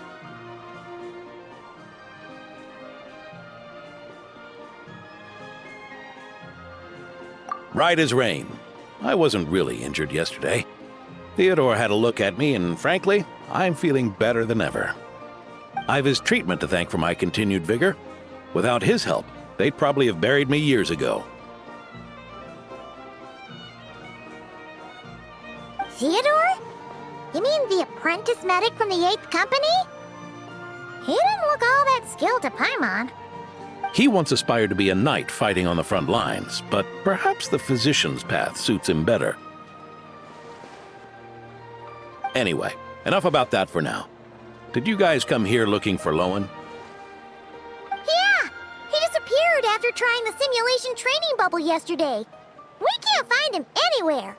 Right as rain. I wasn't really injured yesterday. Theodore had a look at me, and frankly, I'm feeling better than ever. I've his treatment to thank for my continued vigor. Without his help, they'd probably have buried me years ago. Theodore? You mean the apprentice medic from the 8th Company? He didn't look all that skilled to Paimon. He once aspired to be a knight fighting on the front lines, but perhaps the physician's path suits him better. Anyway, enough about that for now. Did you guys come here looking for Lohen? Yeah! He disappeared after trying the simulation training bubble yesterday. We can't find him anywhere.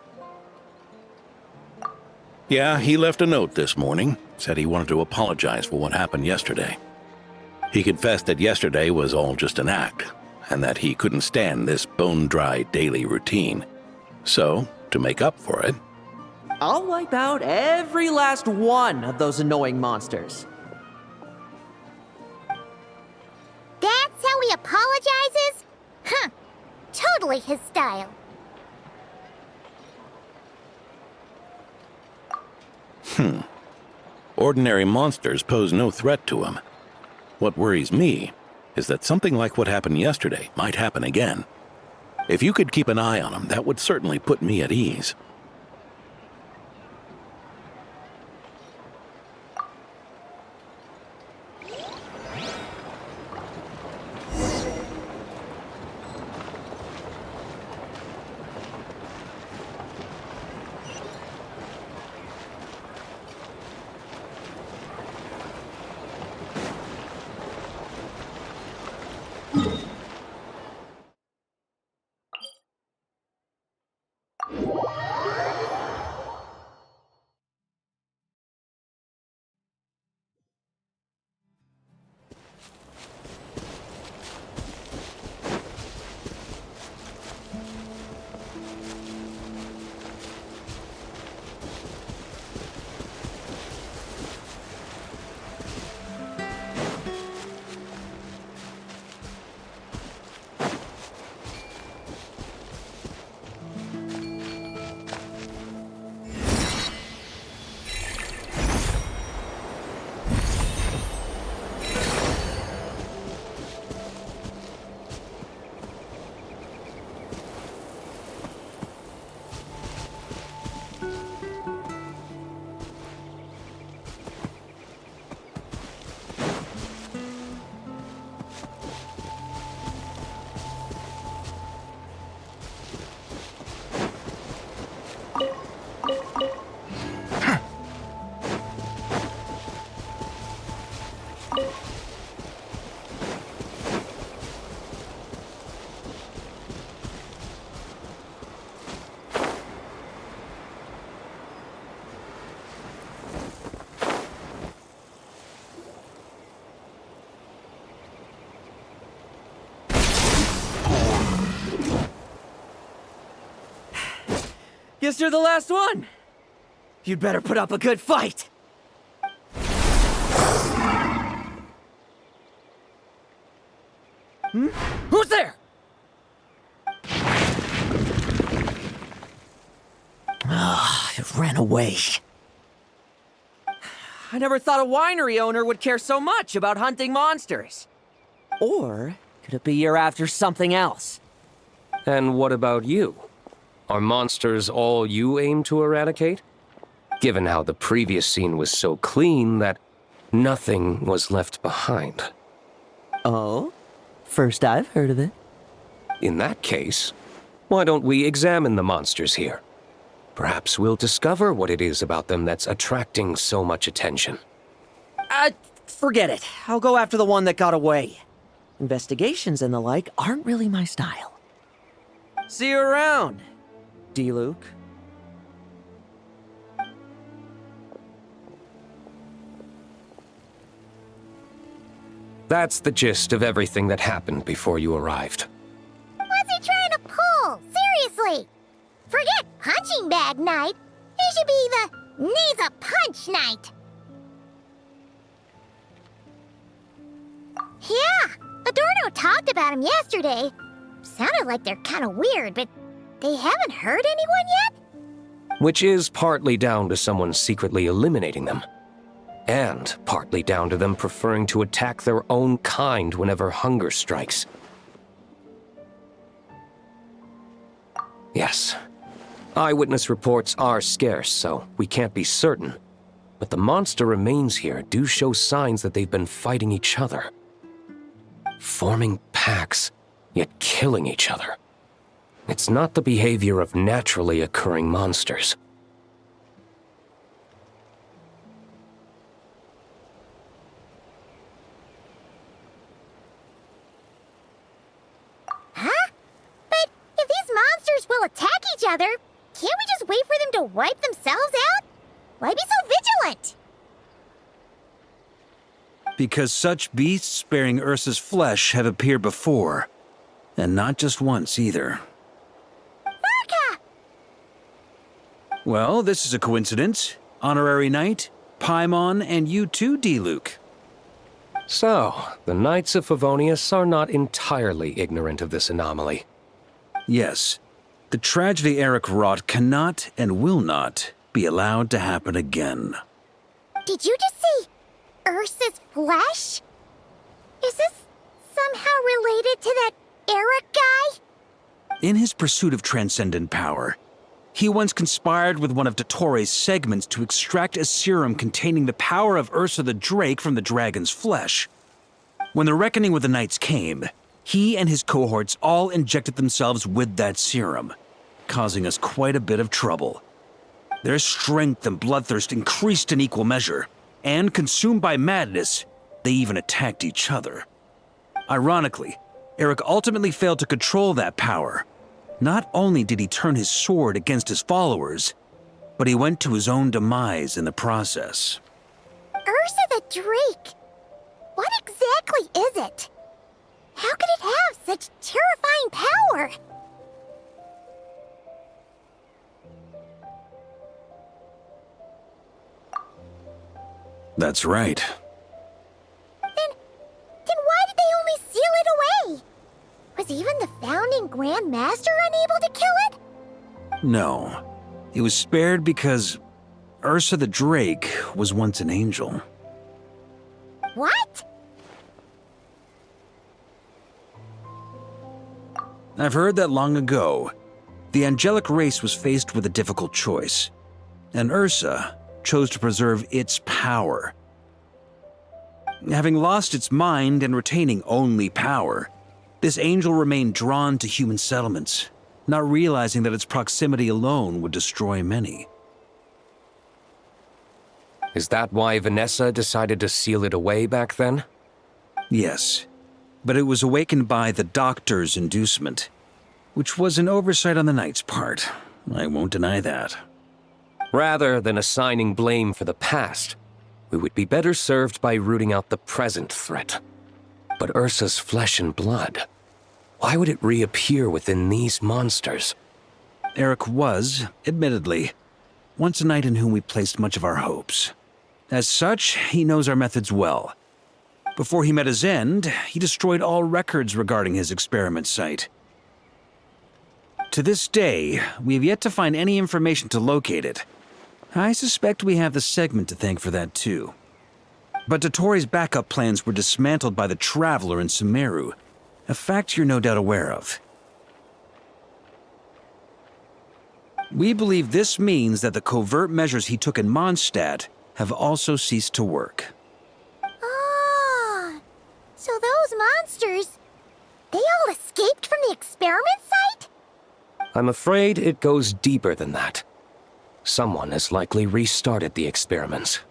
Yeah, he left a note this morning. Said he wanted to apologize for what happened yesterday. He confessed that yesterday was all just an act, and that he couldn't stand this bone-dry daily routine. So, to make up for it, I'll wipe out every last one of those annoying monsters. That's how he apologizes? Huh. Totally his style. Ordinary monsters pose no threat to him. What worries me is that something like what happened yesterday might happen again. If you could keep an eye on him, that would certainly put me at ease. Guess you're the last one. You'd better put up a good fight. Who's there? It ran away. I never thought a winery owner would care so much about hunting monsters. Or could it be you're after something else? And what about you? Are monsters all you aim to eradicate? Given how the previous scene was so clean that nothing was left behind. Oh? First I've heard of it. In that case, why don't we examine the monsters here? Perhaps we'll discover what it is about them that's attracting so much attention. Forget it. I'll go after the one that got away. Investigations and the like aren't really my style. See you around, D-Luke. That's the gist of everything that happened before you arrived. What's he trying to pull? Seriously! Forget punching bag night. He should be the Needs a punch night! Yeah, Adorno talked about him yesterday. Sounded like they're kinda weird, but they haven't hurt anyone yet? Which is partly down to someone secretly eliminating them. And partly down to them preferring to attack their own kind whenever hunger strikes. Yes. Eyewitness reports are scarce, so we can't be certain. But the monster remains here do show signs that they've been fighting each other. Forming packs, yet killing each other. It's not the behavior of naturally occurring monsters. Huh? But if these monsters will attack each other, can't we just wait for them to wipe themselves out? Why be so vigilant? Because such beasts bearing Ursa's flesh have appeared before. And not just once either. Varka! Well, this is a coincidence. Honorary Knight, Paimon, and you too, D-Luke. So, the Knights of Favonius are not entirely ignorant of this anomaly. Yes. The tragedy Eric wrought cannot and will not be allowed to happen again. Did you just say Ursa's flesh? Is this somehow related to that Eric guy? In his pursuit of transcendent power, he once conspired with one of Dottoro's segments to extract a serum containing the power of Ursa the Drake from the dragon's flesh. When the reckoning with the Knights came, he and his cohorts all injected themselves with that serum, causing us quite a bit of trouble. Their strength and bloodthirst increased in equal measure, and consumed by madness, they even attacked each other. Ironically, Eric ultimately failed to control that power. Not only did he turn his sword against his followers, but he went to his own demise in the process. Ursa the Drake? What exactly is it? How could it have such terrifying power? That's right. Then why did they only seal it away? Was even the founding Grand Master unable to kill it? No. It was spared because Ursa the Drake was once an angel. What? I've heard that long ago, the angelic race was faced with a difficult choice, and Ursa chose to preserve its power. Having lost its mind and retaining only power, this angel remained drawn to human settlements, not realizing that its proximity alone would destroy many. Is that why Vanessa decided to seal it away back then? Yes, but it was awakened by the Doctor's inducement, which was an oversight on the Knight's part. I won't deny that. Rather than assigning blame for the past, we would be better served by rooting out the present threat. But Ursa's flesh and blood, why would it reappear within these monsters? Eric was, admittedly, once a knight in whom we placed much of our hopes. As such, he knows our methods well. Before he met his end, he destroyed all records regarding his experiment site. To this day, we have yet to find any information to locate it. I suspect we have the segment to thank for that too. But Dottoro's backup plans were dismantled by the Traveler in Sumeru, a fact you're no doubt aware of. We believe this means that the covert measures he took in Mondstadt have also ceased to work. Ah, so those monsters, they all escaped from the experiment site? I'm afraid it goes deeper than that. Someone has likely restarted the experiments.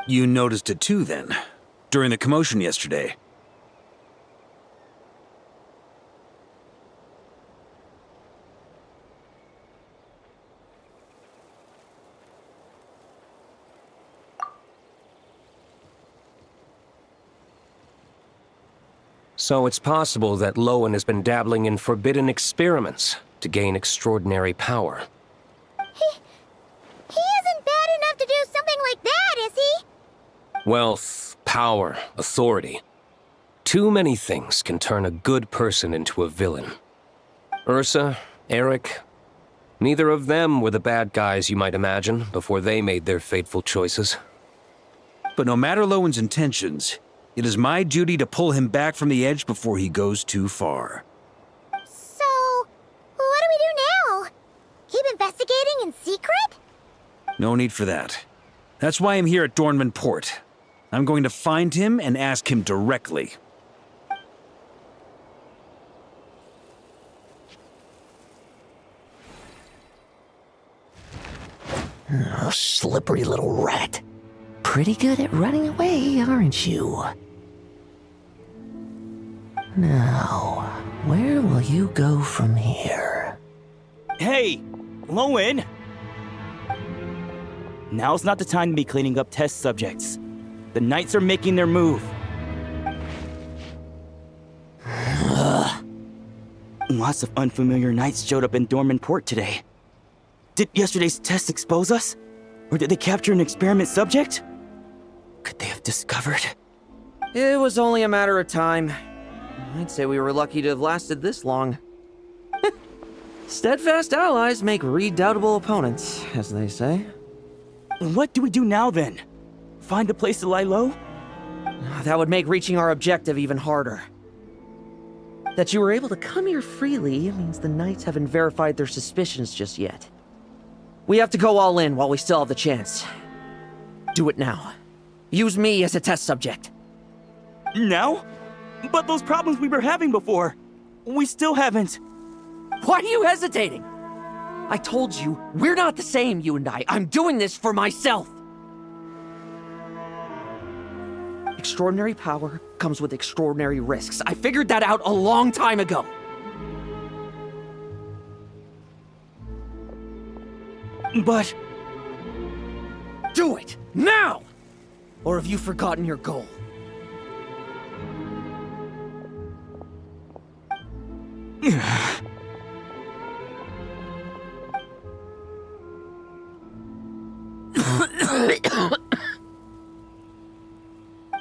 You noticed it too, then, during the commotion yesterday. So it's possible that Lohen has been dabbling in forbidden experiments to gain extraordinary power. He isn't bad enough to do something like that, is he? Wealth, power, authority. Too many things can turn a good person into a villain. Ursa, Eric, neither of them were the bad guys you might imagine before they made their fateful choices. But no matter Lowen's intentions, it is my duty to pull him back from the edge before he goes too far. So, what do we do now? Keep investigating in secret? No need for that. That's why I'm here at Dornman Port. I'm going to find him and ask him directly. Oh, slippery little rat. Pretty good at running away, aren't you? Now, where will you go from here? Hey, Lohen! Now's not the time to be cleaning up test subjects. The Knights are making their move. Lots of unfamiliar Knights showed up in Dornman Port today. Did yesterday's test expose us? Or did they capture an experiment subject? Could they have discovered? It was only a matter of time. I'd say we were lucky to have lasted this long. Steadfast allies make redoubtable opponents, as they say. What do we do now, then? Find a place to lie low? That would make reaching our objective even harder. That you were able to come here freely means the Knights haven't verified their suspicions just yet. We have to go all in while we still have the chance. Do it now. Use me as a test subject. Now? But those problems we were having before, we still haven't. Why are you hesitating? I told you, we're not the same, you and I. I'm doing this for myself. Extraordinary power comes with extraordinary risks. I figured that out a long time ago. But... do it! Now! Or have you forgotten your goal?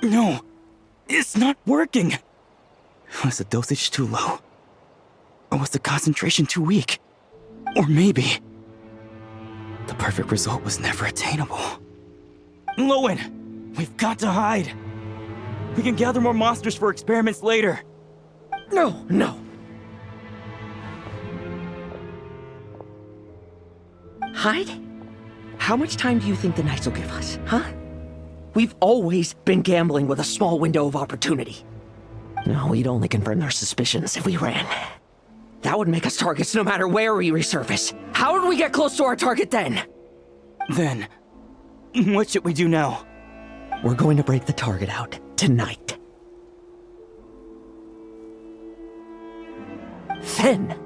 No, it's not working. Was the dosage too low? Or was the concentration too weak? Or maybe the perfect result was never attainable. Lohen, we've got to hide. We can gather more monsters for experiments later. No. Hide? How much time do you think the Knights will give us, huh? We've always been gambling with a small window of opportunity. No, we'd only confirm their suspicions if we ran. That would make us targets no matter where we resurface. How would we get close to our target then? Then, what should we do now? We're going to break the target out tonight. Then,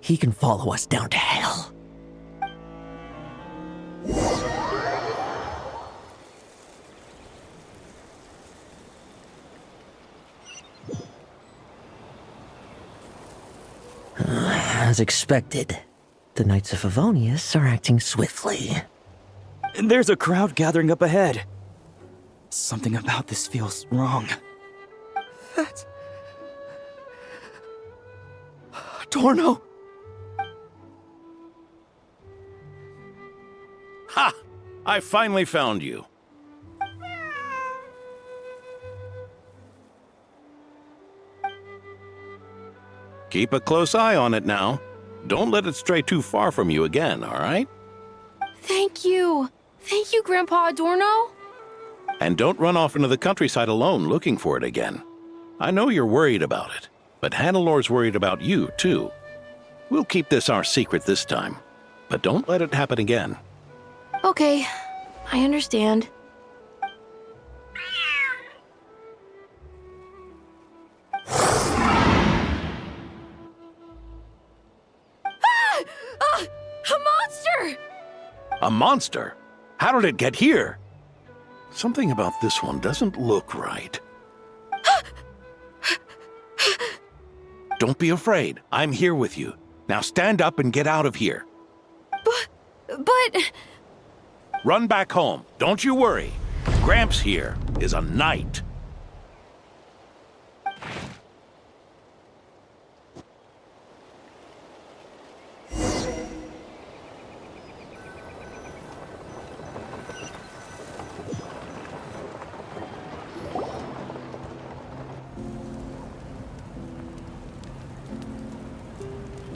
he can follow us down to hell. As expected, the Knights of Favonius are acting swiftly. There's a crowd gathering up ahead. Something about this feels wrong. That's... Torno! Ha! I finally found you. Keep a close eye on it now. Don't let it stray too far from you again, all right? Thank you. Thank you, Grandpa Adorno. And don't run off into the countryside alone looking for it again. I know you're worried about it, but Hannelor's worried about you, too. We'll keep this our secret this time, but don't let it happen again. Okay, I understand. A monster! A monster? How did it get here? Something about this one doesn't look right. Don't be afraid. I'm here with you. Now stand up and get out of here. But... Run back home. Don't you worry. Gramps here is a knight.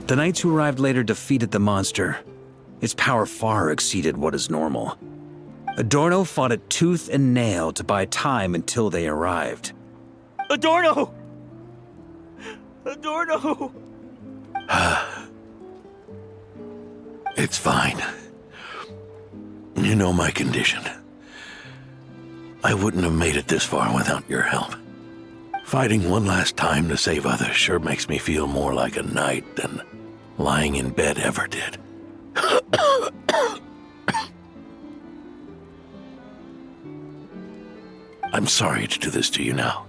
The knights who arrived later defeated the monster. Its power far exceeded what is normal. Adorno fought it tooth and nail to buy time until they arrived. Adorno! Adorno! It's fine. You know my condition. I wouldn't have made it this far without your help. Fighting one last time to save others sure makes me feel more like a knight than lying in bed ever did. I'm sorry to do this to you now.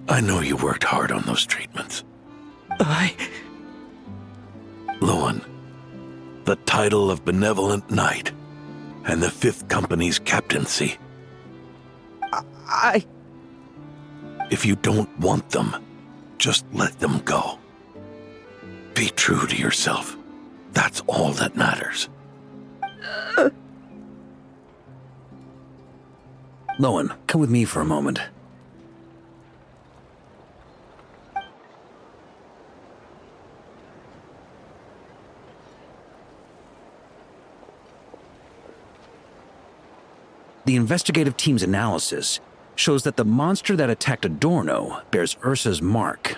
I know you worked hard on those treatments. Lohen, the title of Benevolent Knight and the 5th Company's captaincy. If you don't want them, just let them go. Be true to yourself. That's all that matters. Lohen, come with me for a moment. The investigative team's analysis shows that the monster that attacked Adorno bears Ursa's mark.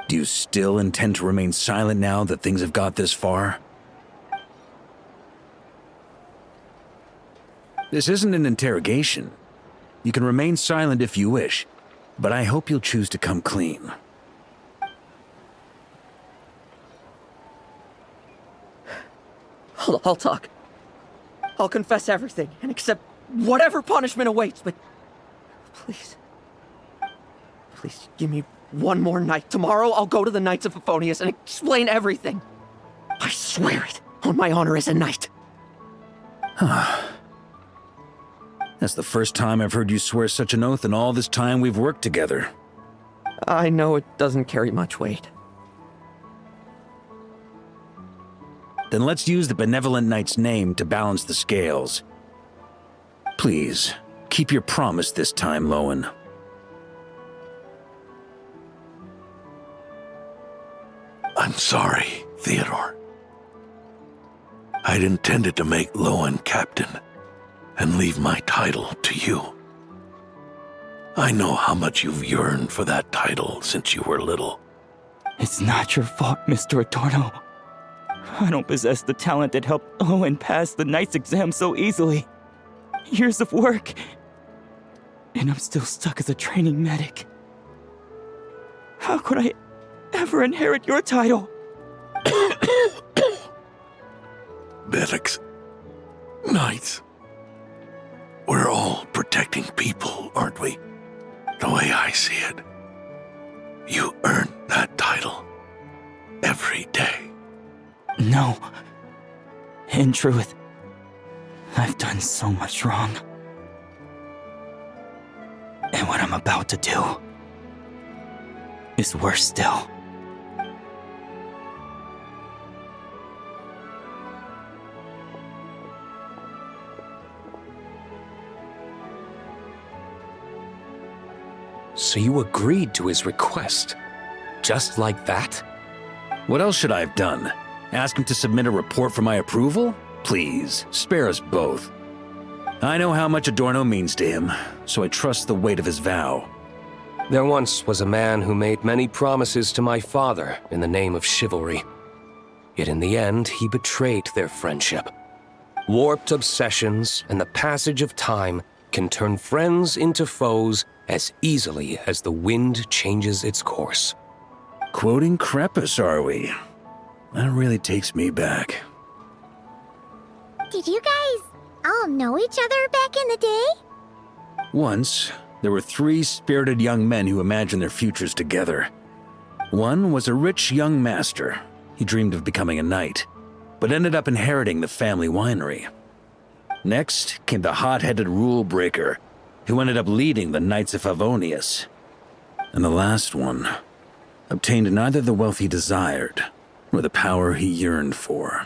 Do you still intend to remain silent now that things have got this far? This isn't an interrogation. You can remain silent if you wish, but I hope you'll choose to come clean. I'll talk. I'll confess everything and accept whatever punishment awaits, but please, please give me one more night. Tomorrow I'll go to the Knights of Favonius and explain everything. I swear it on my honor as a knight. That's the first time I've heard you swear such an oath in all this time we've worked together. I know it doesn't carry much weight. Then let's use the Benevolent Knight's name to balance the scales. Please, keep your promise this time, Lohen. I'm sorry, Theodore. I'd intended to make Lohen captain and leave my title to you. I know how much you've yearned for that title since you were little. It's not your fault, Mr. Adorno. I don't possess the talent that helped Lohen pass the Knight's exam so easily. Years of work, and I'm still stuck as a training medic. How could I ever inherit your title? Medics, knights, we're all protecting people, aren't we? The way I see it, you earn that title every day. No. In truth, I've done so much wrong. And what I'm about to do is worse still. So you agreed to his request? Just like that? What else should I have done? Ask him to submit a report for my approval? Please, spare us both. I know how much Adorno means to him, so I trust the weight of his vow. There once was a man who made many promises to my father in the name of chivalry. Yet in the end, he betrayed their friendship. Warped obsessions and the passage of time can turn friends into foes as easily as the wind changes its course. Quoting Crepus, are we? That really takes me back. Did you guys all know each other back in the day? Once, there were 3 spirited young men who imagined their futures together. One was a rich young master. He dreamed of becoming a knight, but ended up inheriting the family winery. Next came the hot-headed rule breaker, who ended up leading the Knights of Favonius. And the last one obtained neither the wealth he desired, nor the power he yearned for.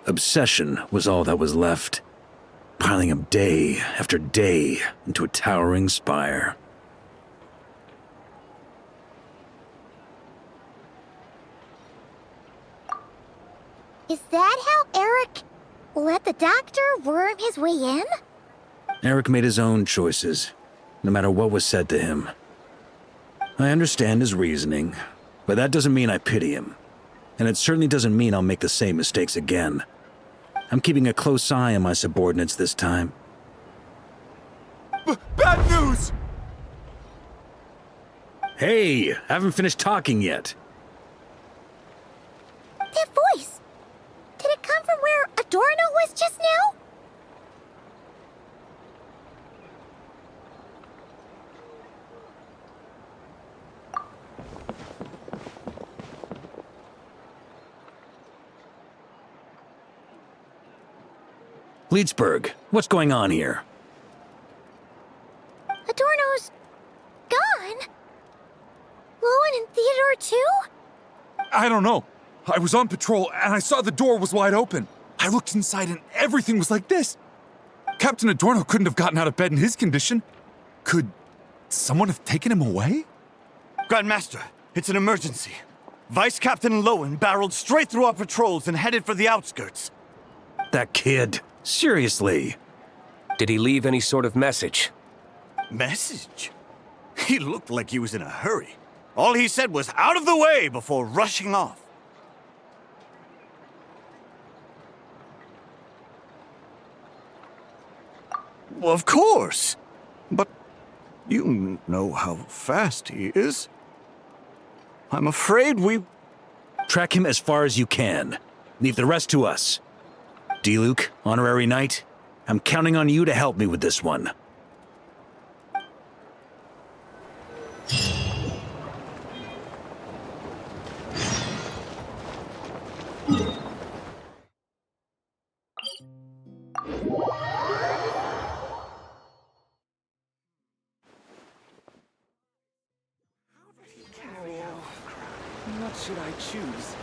Obsession was all that was left, piling up day after day into a towering spire. Is that how Eric let the doctor worm his way in? Eric made his own choices, no matter what was said to him. I understand his reasoning, but that doesn't mean I pity him. And it certainly doesn't mean I'll make the same mistakes again. I'm keeping a close eye on my subordinates this time. Bad news! Hey, I haven't finished talking yet. That voice! Did it come from where Adorno was just now? Leedsburg, what's going on here? Adorno's gone? Lohen and Theodore too? I don't know. I was on patrol and I saw the door was wide open. I looked inside and everything was like this. Captain Adorno couldn't have gotten out of bed in his condition. Could someone have taken him away? Grandmaster, it's an emergency. Vice Captain Lohen barreled straight through our patrols and headed for the outskirts. That kid. Seriously. Did he leave any sort of message? Message? He looked like he was in a hurry. All he said was out of the way before rushing off. Well, of course. But you know how fast he is. I'm afraid we... Track him as far as you can. Leave the rest to us. D-Luke, honorary knight, I'm counting on you to help me with this one. What should I choose?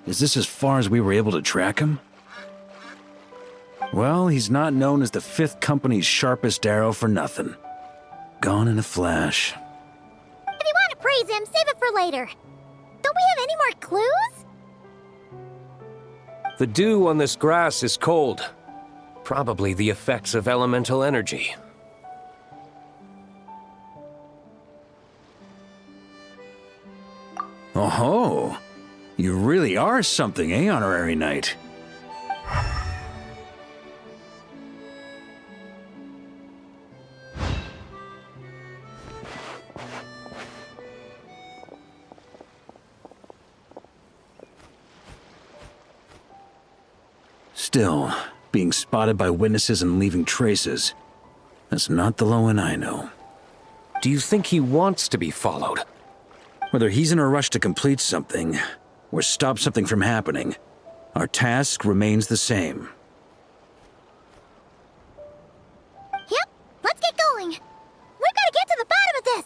Is this as far as we were able to track him? Well, he's not known as the 5th Company's sharpest arrow for nothing. Gone in a flash. If you want to praise him, save it for later. Don't we have any more clues? The dew on this grass is cold. Probably the effects of elemental energy. Oh-ho! You really are something, eh, honorary knight? Still, being spotted by witnesses and leaving traces, that's not the Lohen I know. Do you think he wants to be followed? Whether he's in a rush to complete something, or stop something from happening, our task remains the same. Yep, let's get going. We've got to get to the bottom of this.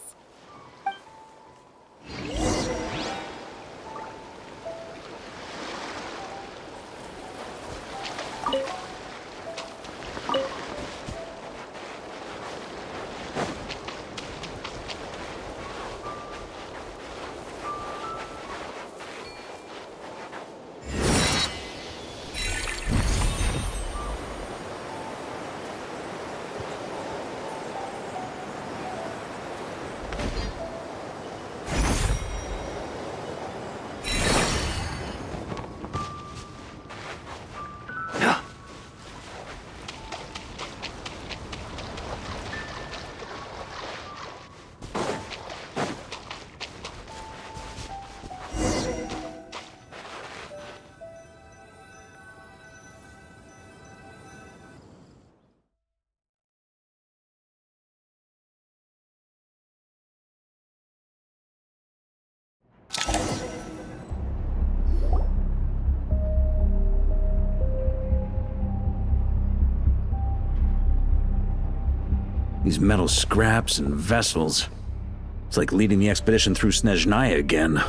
These metal scraps and vessels. It's like leading the expedition through Snezhnaya again.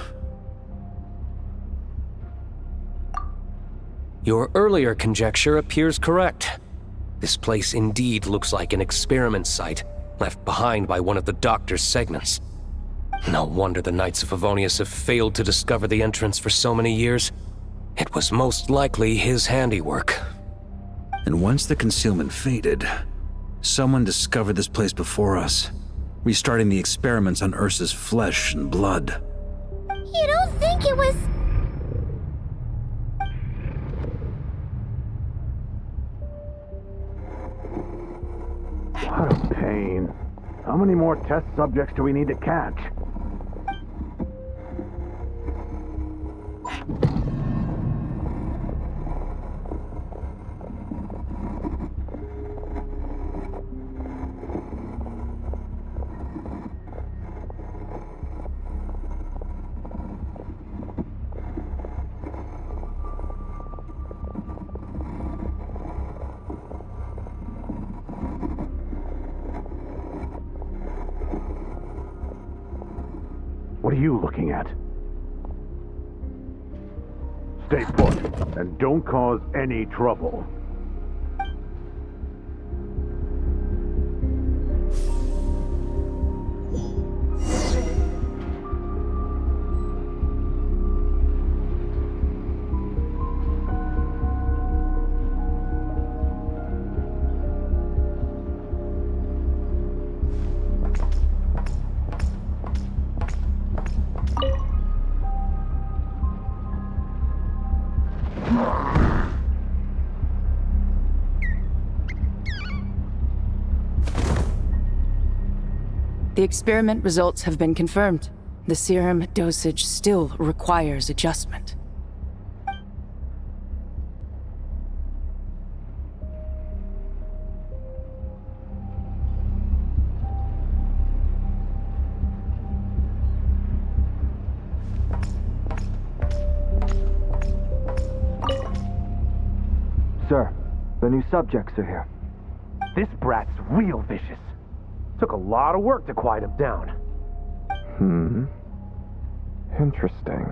Your earlier conjecture appears correct. This place indeed looks like an experiment site, left behind by one of the Doctor's segments. No wonder the Knights of Favonius have failed to discover the entrance for so many years. It was most likely his handiwork. And once the concealment faded, someone discovered this place before us, restarting the experiments on Ursa's flesh and blood. You don't think it was... What a pain. How many more test subjects do we need to catch? What are you looking at? Stay put, and don't cause any trouble. The experiment results have been confirmed. The serum dosage still requires adjustment. Sir, the new subjects are here. This brat's real vicious. Took a lot of work to quiet him down. Interesting.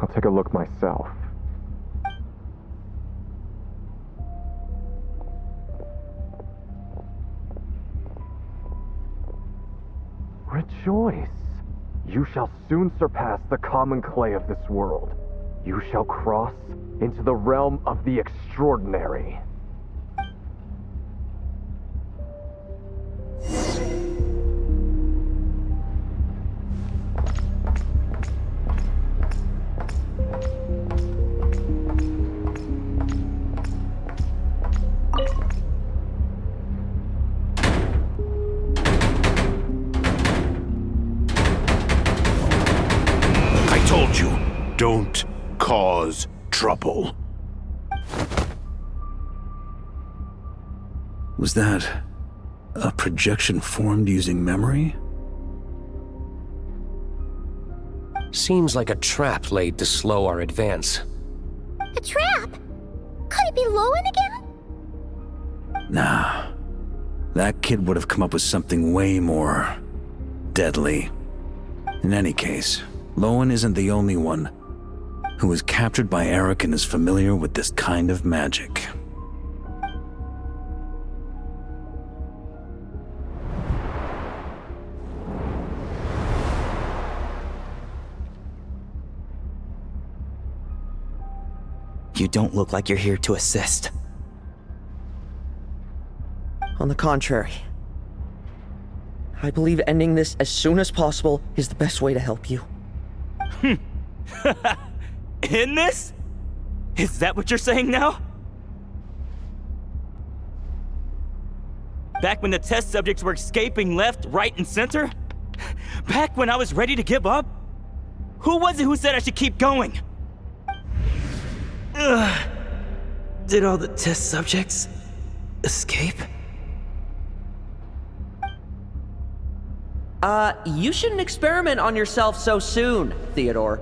I'll take a look myself. Rejoice! You shall soon surpass the common clay of this world. You shall cross into the realm of the extraordinary. I told you, don't cause trouble. Was that a projection formed using memory? Seems like a trap laid to slow our advance. A trap? Could it be Lohen again? Nah. That kid would have come up with something way more deadly. In any case, Lohen isn't the only one who was captured by Eric and is familiar with this kind of magic. You don't look like you're here to assist. On the contrary, I believe ending this as soon as possible is the best way to help you. In this? Is that what you're saying now? Back when the test subjects were escaping left, right, and center? Back when I was ready to give up? Who was it who said I should keep going? Did all the test subjects escape? You shouldn't experiment on yourself so soon, Theodore.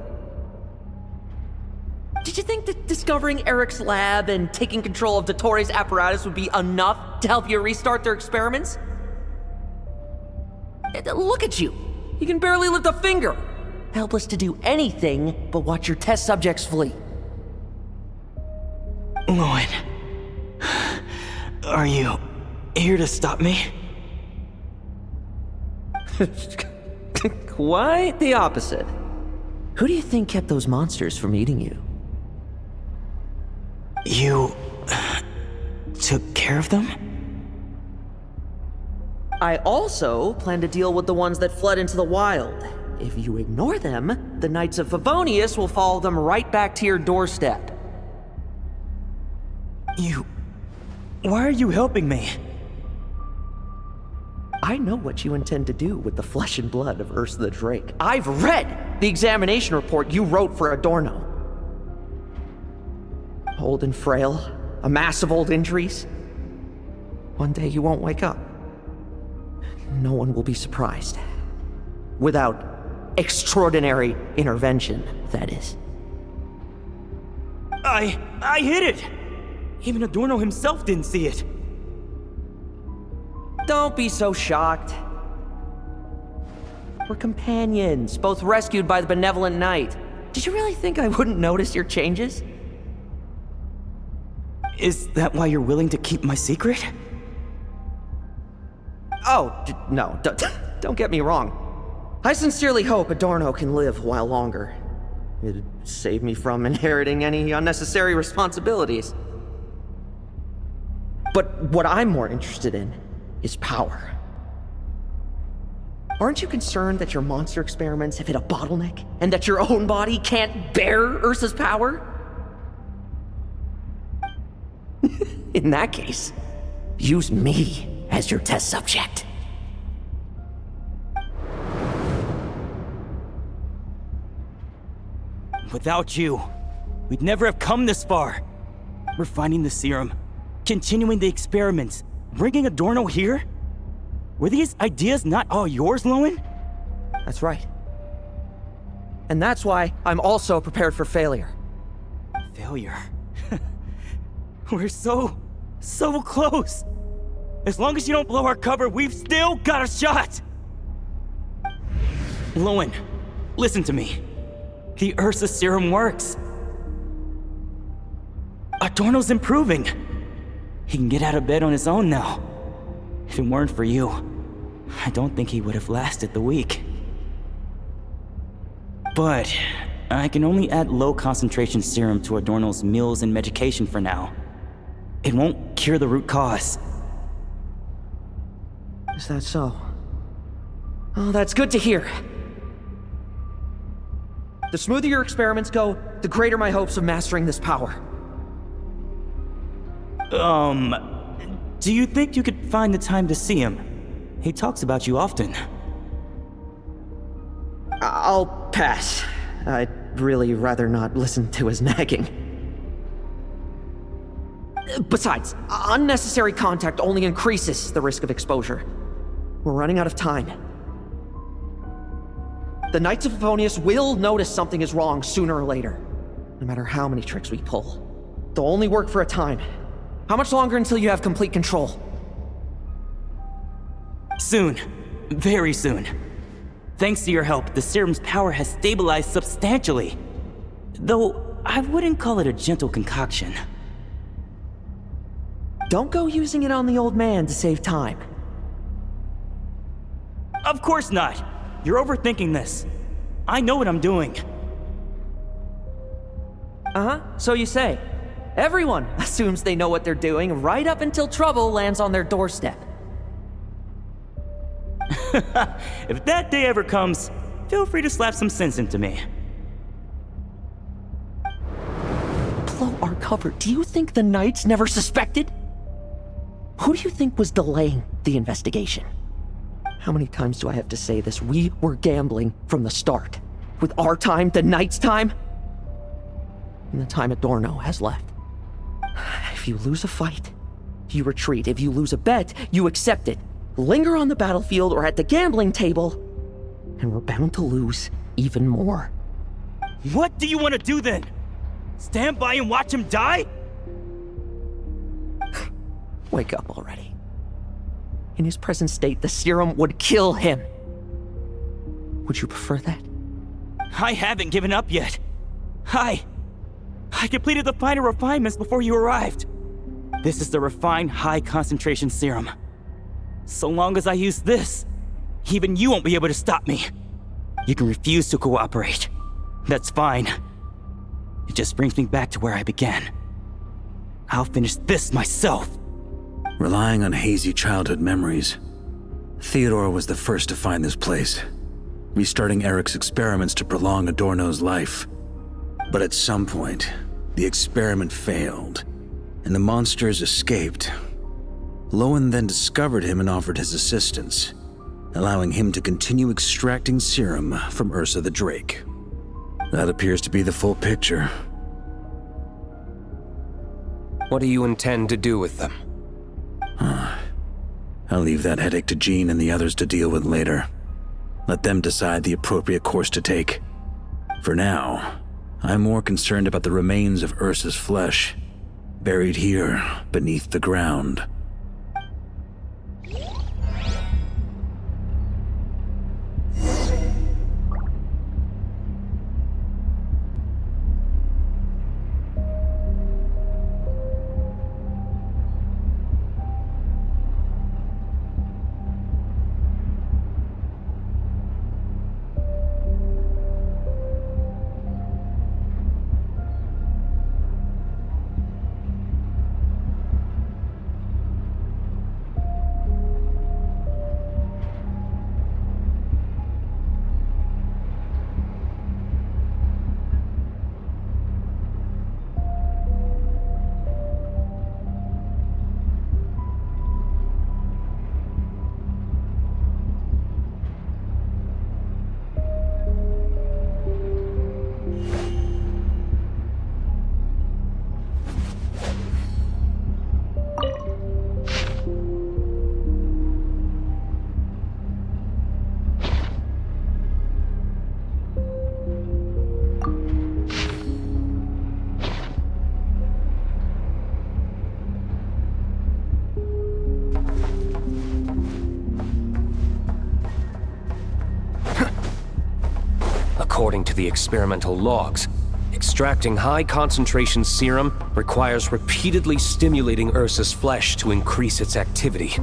Did you think that discovering Eric's lab and taking control of Dottores' apparatus would be enough to help you restart their experiments? Look at you. You can barely lift a finger. Helpless to do anything but watch your test subjects flee. Lohen, are you here to stop me? Quite the opposite. Who do you think kept those monsters from eating you? You took care of them? I also plan to deal with the ones that fled into the wild. If you ignore them, the Knights of Favonius will follow them right back to your doorstep. Why are you helping me? I know what you intend to do with the flesh and blood of Ursa the Drake. I've read the examination report you wrote for Adorno. Old and frail, a mass of old injuries. One day you won't wake up. No one will be surprised. Without extraordinary intervention, that is. I hit it! Even Adorno himself didn't see it. Don't be so shocked. We're companions, both rescued by the benevolent knight. Did you really think I wouldn't notice your changes? Is that why you're willing to keep my secret? Oh, no, don't get me wrong. I sincerely hope Adorno can live a while longer. It'd save me from inheriting any unnecessary responsibilities. But what I'm more interested in is power. Aren't you concerned that your monster experiments have hit a bottleneck and that your own body can't bear Ursa's power? In that case, use me as your test subject. Without you, we'd never have come this far. Refining the serum, continuing the experiments, bringing Adorno here? Were these ideas not all yours, Lohen? That's right. And that's why I'm also prepared for failure. Failure? We're so close. As long as you don't blow our cover, we've still got a shot. Lohen, listen to me. The Ursa serum works. Adorno's improving. He can get out of bed on his own now. If it weren't for you, I don't think he would have lasted the week. But I can only add low concentration serum to Adorno's meals and medication for now. It won't cure the root cause. Is that so? Oh, that's good to hear. The smoother your experiments go, the greater my hopes of mastering this power. Do you think you could find the time to see him? He talks about you often. I'll pass. I'd really rather not listen to his nagging. Besides, unnecessary contact only increases the risk of exposure. We're running out of time. The Knights of Favonius will notice something is wrong sooner or later, no matter how many tricks we pull. They'll only work for a time. How much longer until you have complete control? Soon. Very soon. Thanks to your help, the serum's power has stabilized substantially. Though, I wouldn't call it a gentle concoction. Don't go using it on the old man to save time. Of course not! You're overthinking this. I know what I'm doing. So you say. Everyone assumes they know what they're doing right up until trouble lands on their doorstep. If that day ever comes, feel free to slap some sense into me. Blow our cover. Do you think the Knights never suspected? Who do you think was delaying the investigation? How many times do I have to say this? We were gambling from the start. With our time, the Knights' time, and the time Adorno has left. If you lose a fight, you retreat. If you lose a bet, you accept it. Linger on the battlefield or at the gambling table, and we're bound to lose even more. What do you want to do then? Stand by and watch him die? Wake up already. In his present state, the serum would kill him. Would you prefer that? I haven't given up yet. I completed the final refinements before you arrived. This is the refined high-concentration serum. So long as I use this, even you won't be able to stop me. You can refuse to cooperate. That's fine. It just brings me back to where I began. I'll finish this myself. Relying on hazy childhood memories, Theodore was the first to find this place, restarting Eric's experiments to prolong Adorno's life. But at some point, the experiment failed, and the monsters escaped. Lohen then discovered him and offered his assistance, allowing him to continue extracting serum from Ursa the Drake. That appears to be the full picture. What do you intend to do with them? I'll leave that headache to Jean and the others to deal with later. Let them decide the appropriate course to take. For now, I'm more concerned about the remains of Ursa's flesh, buried here beneath the ground. According to the experimental logs, extracting high-concentration serum requires repeatedly stimulating Ursa's flesh to increase its activity.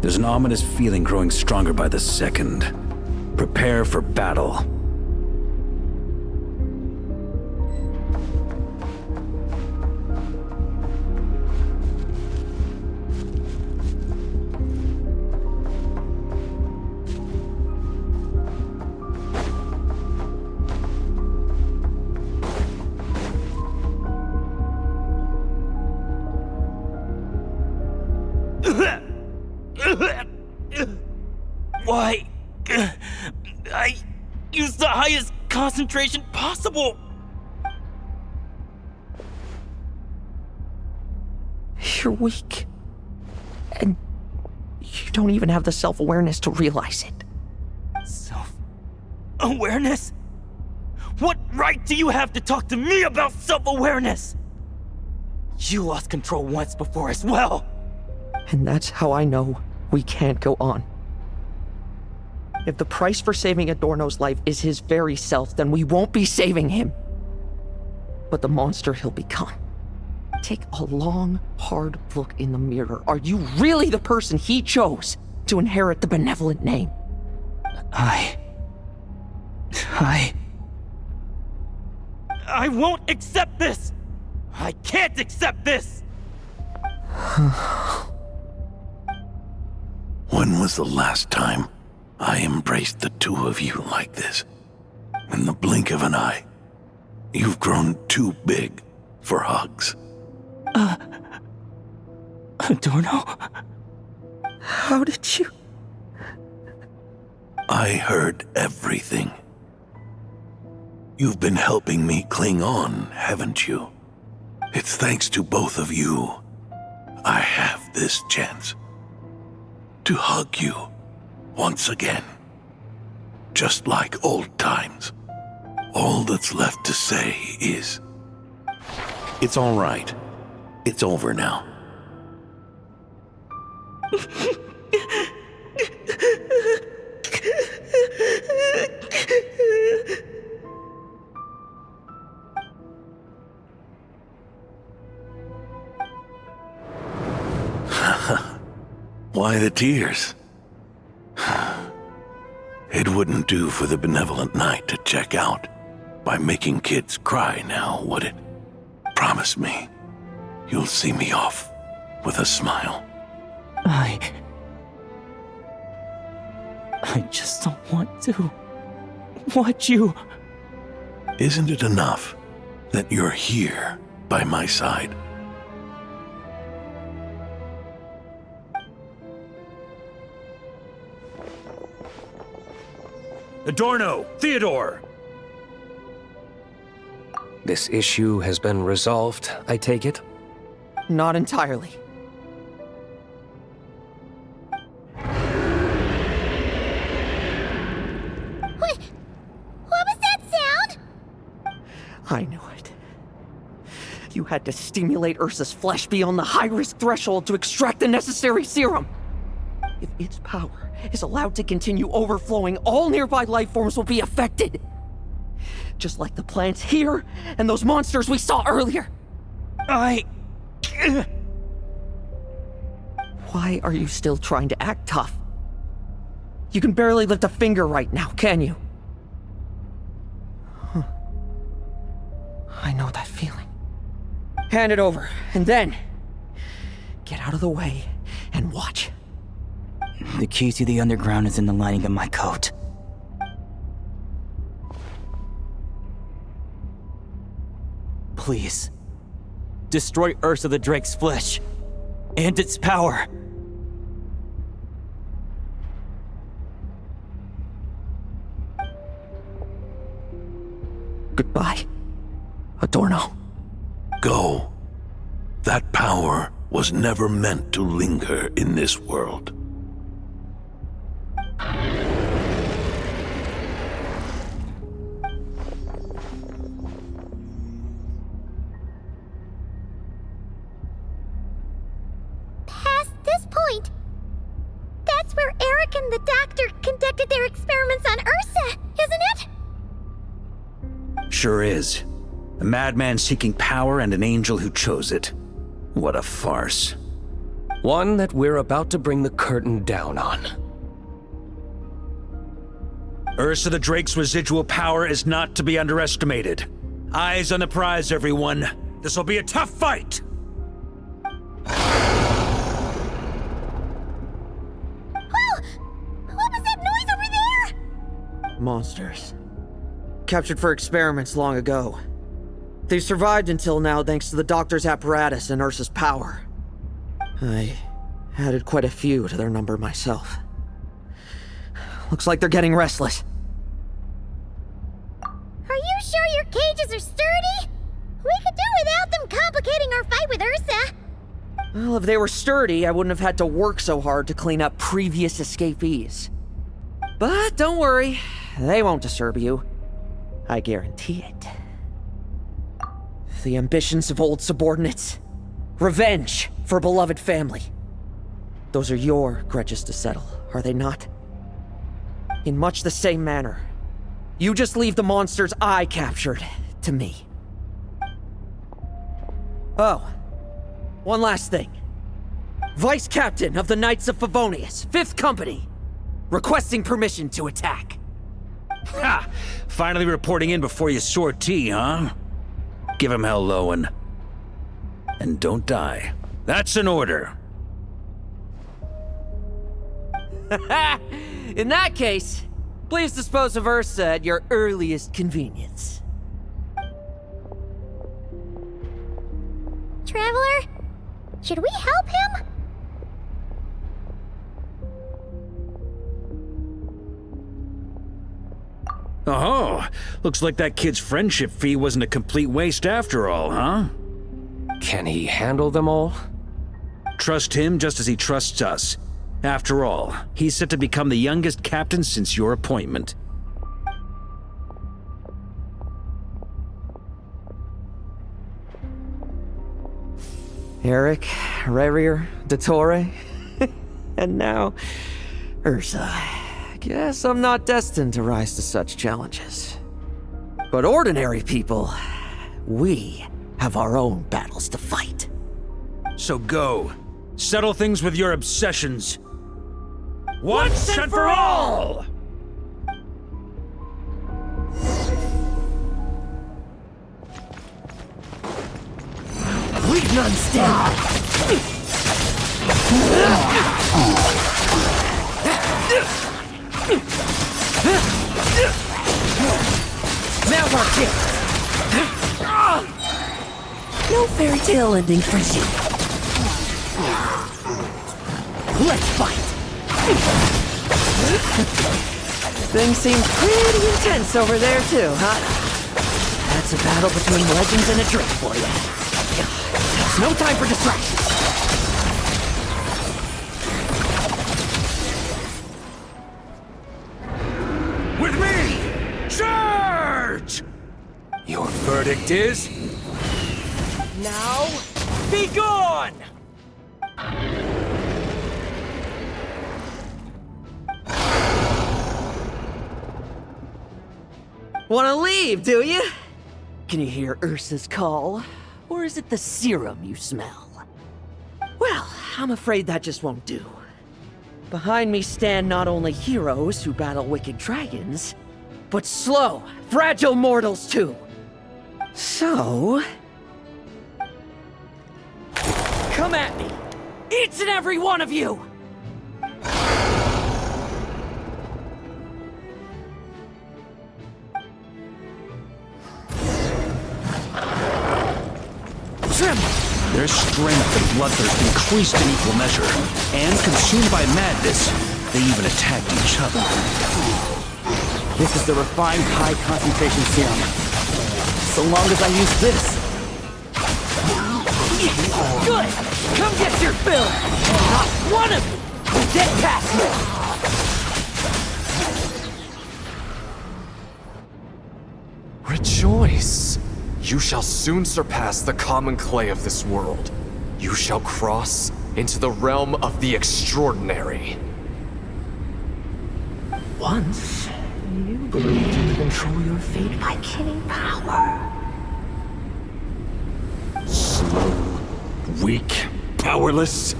There's an ominous feeling growing stronger by the second. Prepare for battle. Why? I used the highest concentration possible. You're weak. And you don't even have the self-awareness to realize it. Self-awareness? What right do you have to talk to me about self-awareness? You lost control once before as well. And that's how I know we can't go on. If the price for saving Adorno's life is his very self, then we won't be saving him, but the monster he'll become. Take a long, hard look in the mirror. Are you really the person he chose to inherit the benevolent name? I won't accept this! I can't accept this! When was the last time I embraced the two of you like this? In the blink of an eye, you've grown too big for hugs. Adorno? How did you? I heard everything. You've been helping me cling on, haven't you? It's thanks to both of you I have this chance to hug you once again. Just like old times. All that's left to say is, it's all right. It's over now. Why the tears? It wouldn't do for the benevolent knight to check out by making kids cry now, would it? Promise me, you'll see me off with a smile. I just don't want to watch you. Isn't it enough that you're here by my side? Adorno! Theodore! This issue has been resolved, I take it? Not entirely. What was that sound? I knew it. You had to stimulate Ursa's flesh beyond the high-risk threshold to extract the necessary serum. If its power is allowed to continue overflowing, all nearby life forms will be affected. Just like the plants here and those monsters we saw earlier. Why are you still trying to act tough? You can barely lift a finger right now, can you? I know that feeling. Hand it over, and then get out of the way and watch. The key to the underground is in the lining of my coat. Please, destroy Ursa the Drake's flesh and its power. Goodbye, Adorno. Go. That power was never meant to linger in this world. Past this point, that's where Eric and the doctor conducted their experiments on Ursa, isn't it? Sure is. A madman seeking power and an angel who chose it. What a farce. One that we're about to bring the curtain down on. Ursa the Drake's residual power is not to be underestimated. Eyes on the prize, everyone. This will be a tough fight! Oh! What was that noise over there? Monsters. Captured for experiments long ago. They've survived until now thanks to the doctor's apparatus and Ursa's power. I added quite a few to their number myself. Looks like they're getting restless. Are you sure your cages are sturdy? We could do without them complicating our fight with Ursa. Well, if they were sturdy, I wouldn't have had to work so hard to clean up previous escapees. But don't worry, they won't disturb you. I guarantee it. The ambitions of old subordinates. Revenge for beloved family. Those are your grudges to settle, are they not? In much the same manner, you just leave the monsters I captured to me. Oh, one last thing. Vice Captain of the Knights of Favonius, 5th Company, requesting permission to attack. Ha! Finally reporting in before you sortie, huh? Give him hell, Lohen. And don't die. That's an order. In that case, please dispose of Ursa at your earliest convenience. Traveler, should we help him? Oh, looks like that kid's friendship fee wasn't a complete waste after all, huh? Can he handle them all? Trust him just as he trusts us. After all, he's set to become the youngest captain since your appointment. Eric, Rarier, Dottore, and now Ursa. Guess I'm not destined to rise to such challenges. But ordinary people, we have our own battles to fight. So go. Settle things with your obsessions. Once and for all! We've none stand. Now's our chance. No fairy tale ending for you. Let's fight. Things seem pretty intense over there too, huh? That's a battle between legends and a drink for you. No time for distractions. With me! Charge! Your verdict is... Now, be gone! Wanna leave, do you? Can you hear Ursa's call? Or is it the serum you smell? Well, I'm afraid that just won't do. Behind me stand not only heroes who battle wicked dragons, but slow, fragile mortals too. So... come at me! Each and every one of you! Their strength and bloodthirst increased in equal measure, and consumed by madness, they even attacked each other. This is the refined high-concentration serum. So long as I use this. Good! Come get your fill! Not one of you will get past me! Rejoice! You shall soon surpass the common clay of this world. You shall cross into the realm of the extraordinary. Once, you believed you could control your fate by killing power. Slow, weak, powerless,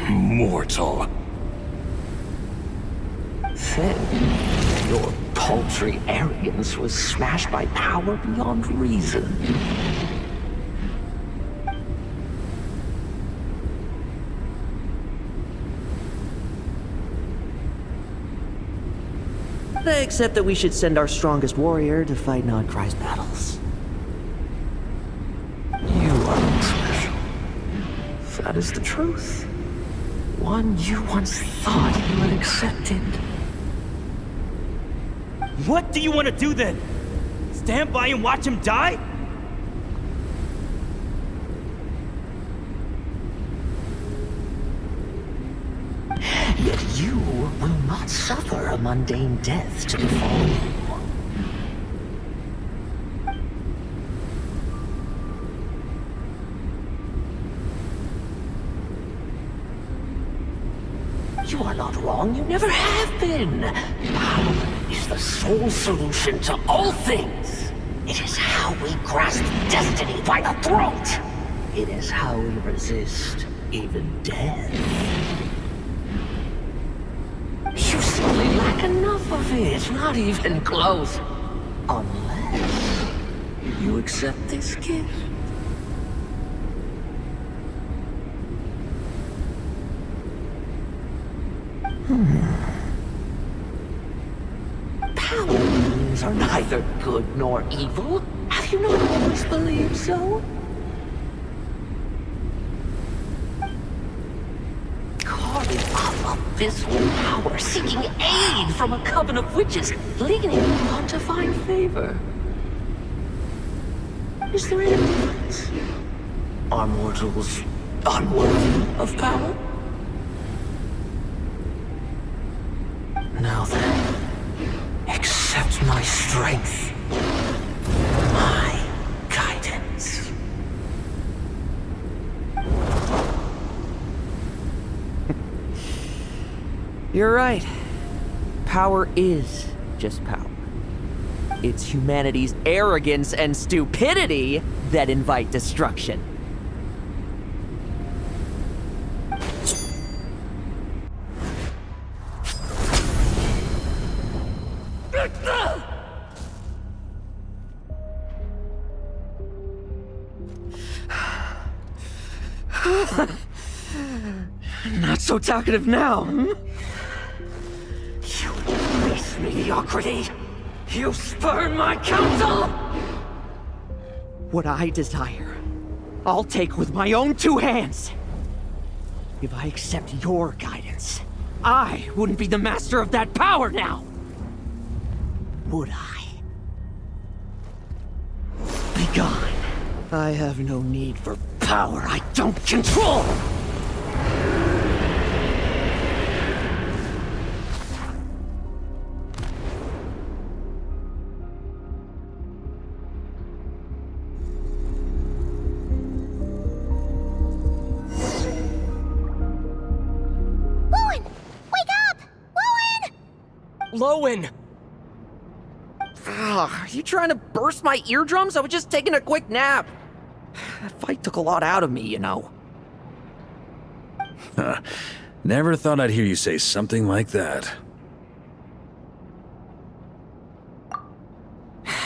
mortal. Then, your paltry arrogance was smashed by power beyond reason. They accept that we should send our strongest warrior to fight Nod Krai's battles. You are special. That is the truth. One you once thought you had accepted. What do you want to do then? Stand by and watch him die? will not suffer a mundane death to befall you. You are not wrong, you never have been. Power is the sole solution to all things. It is how we grasp destiny by the throat. It is how we resist even death. You simply lack enough of it, not even close. Unless you accept this gift. Power moons are neither good nor evil. Have you not always believed so? Carving up abysmal power, seeking aid from a coven of witches, leading you on to find favor. Is there any difference? Are mortals unworthy of power? Now then, accept my strength, my guidance. You're right. Power is just power. It's humanity's arrogance and stupidity that invite destruction. Not so talkative now, hmm? You embrace mediocrity. You spurn my counsel. What I desire, I'll take with my own two hands. If I accept your guidance, I wouldn't be the master of that power now. Would I? Be gone. I have no need for power I don't control! Lohen! Wake up! Lohen! Lohen! Are you trying to burst my eardrums? I was just taking a quick nap. That fight took a lot out of me, you know. Never thought I'd hear you say something like that.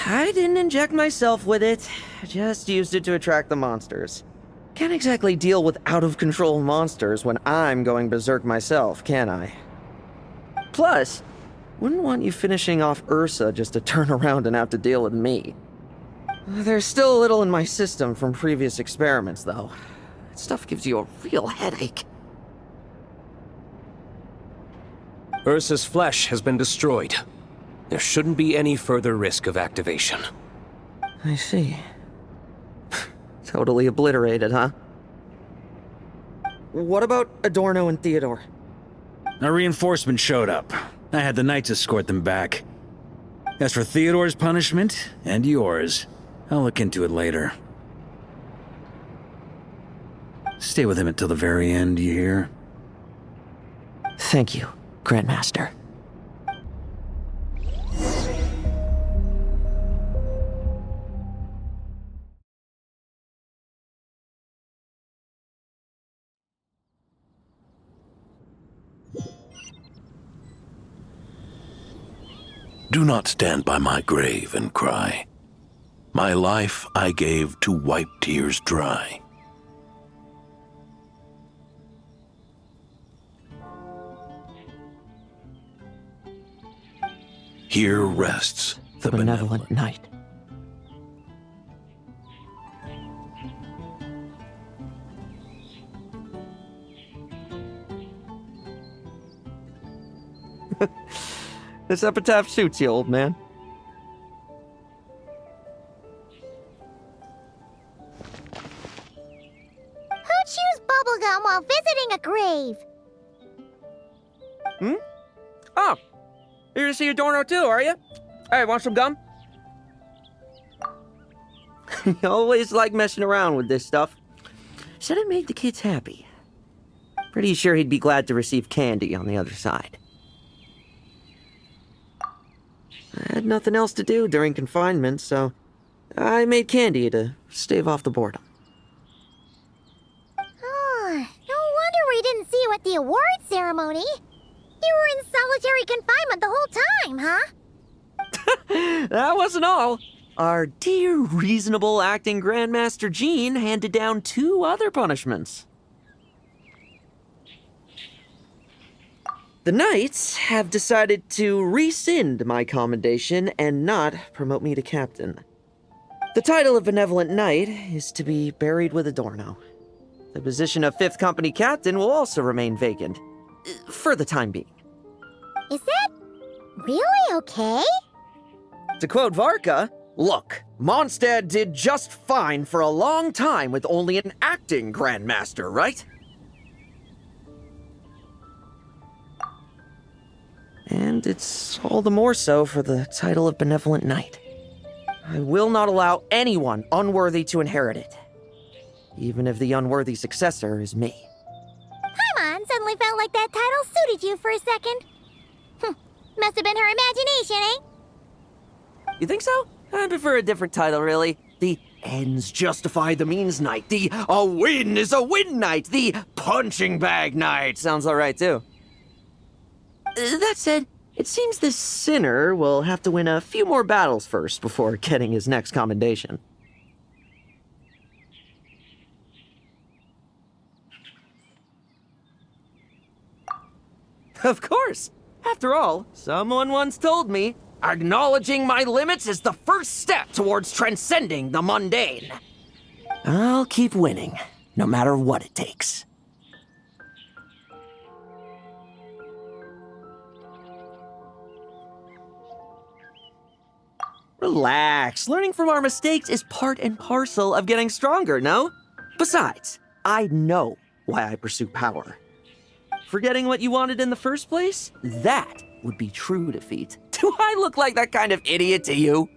I didn't inject myself with it. I just used it to attract the monsters. Can't exactly deal with out-of-control monsters when I'm going berserk myself, can I? Plus, wouldn't want you finishing off Ursa just to turn around and have to deal with me. There's still a little in my system from previous experiments, though. That stuff gives you a real headache. Ursa's flesh has been destroyed. There shouldn't be any further risk of activation. I see. Totally obliterated, huh? What about Adorno and Theodore? A reinforcement showed up. I had the Knights escort them back. As for Theodore's punishment, and yours, I'll look into it later. Stay with him until the very end, you hear? Thank you, Grandmaster. Do not stand by my grave and cry. My life I gave to wipe tears dry. Here rests the benevolent knight. This epitaph suits you, old man. Who chews bubblegum while visiting a grave? Oh, you're to see Adorno too, are you? Hey, want some gum? You always like messing around with this stuff. Said it made the kids happy. Pretty sure he'd be glad to receive candy on the other side. I had nothing else to do during confinement, so I made candy to stave off the boredom. Oh, no wonder we didn't see you at the award ceremony. You were in solitary confinement the whole time, huh? That wasn't all. Our dear, reasonable acting Grandmaster Jean handed down 2 other punishments. The Knights have decided to rescind my commendation and not promote me to captain. The title of Benevolent Knight is to be buried with Adorno. The position of 5th Company Captain will also remain vacant, for the time being. Is that really okay? To quote Varka, look, Mondstadt did just fine for a long time with only an acting Grandmaster, right? And it's all the more so for the title of Benevolent Knight. I will not allow anyone unworthy to inherit it, even if the unworthy successor is me. Paimon suddenly felt like that title suited you for a second. Must have been her imagination, eh? You think so? I prefer a different title, really. The ends justify the means knight. The a win is a win knight. The punching bag knight. Sounds alright, too. That said, it seems this sinner will have to win a few more battles first before getting his next commendation. Of course! After all, someone once told me, acknowledging my limits is the first step towards transcending the mundane. I'll keep winning, no matter what it takes. Relax. Learning from our mistakes is part and parcel of getting stronger, no? Besides, I know why I pursue power. Forgetting what you wanted in the first place? That would be true defeat. Do I look like that kind of idiot to you?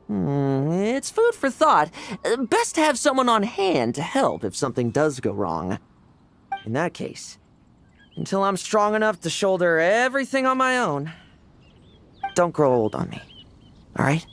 It's food for thought. Best to have someone on hand to help if something does go wrong. In that case, until I'm strong enough to shoulder everything on my own, don't grow old on me, all right?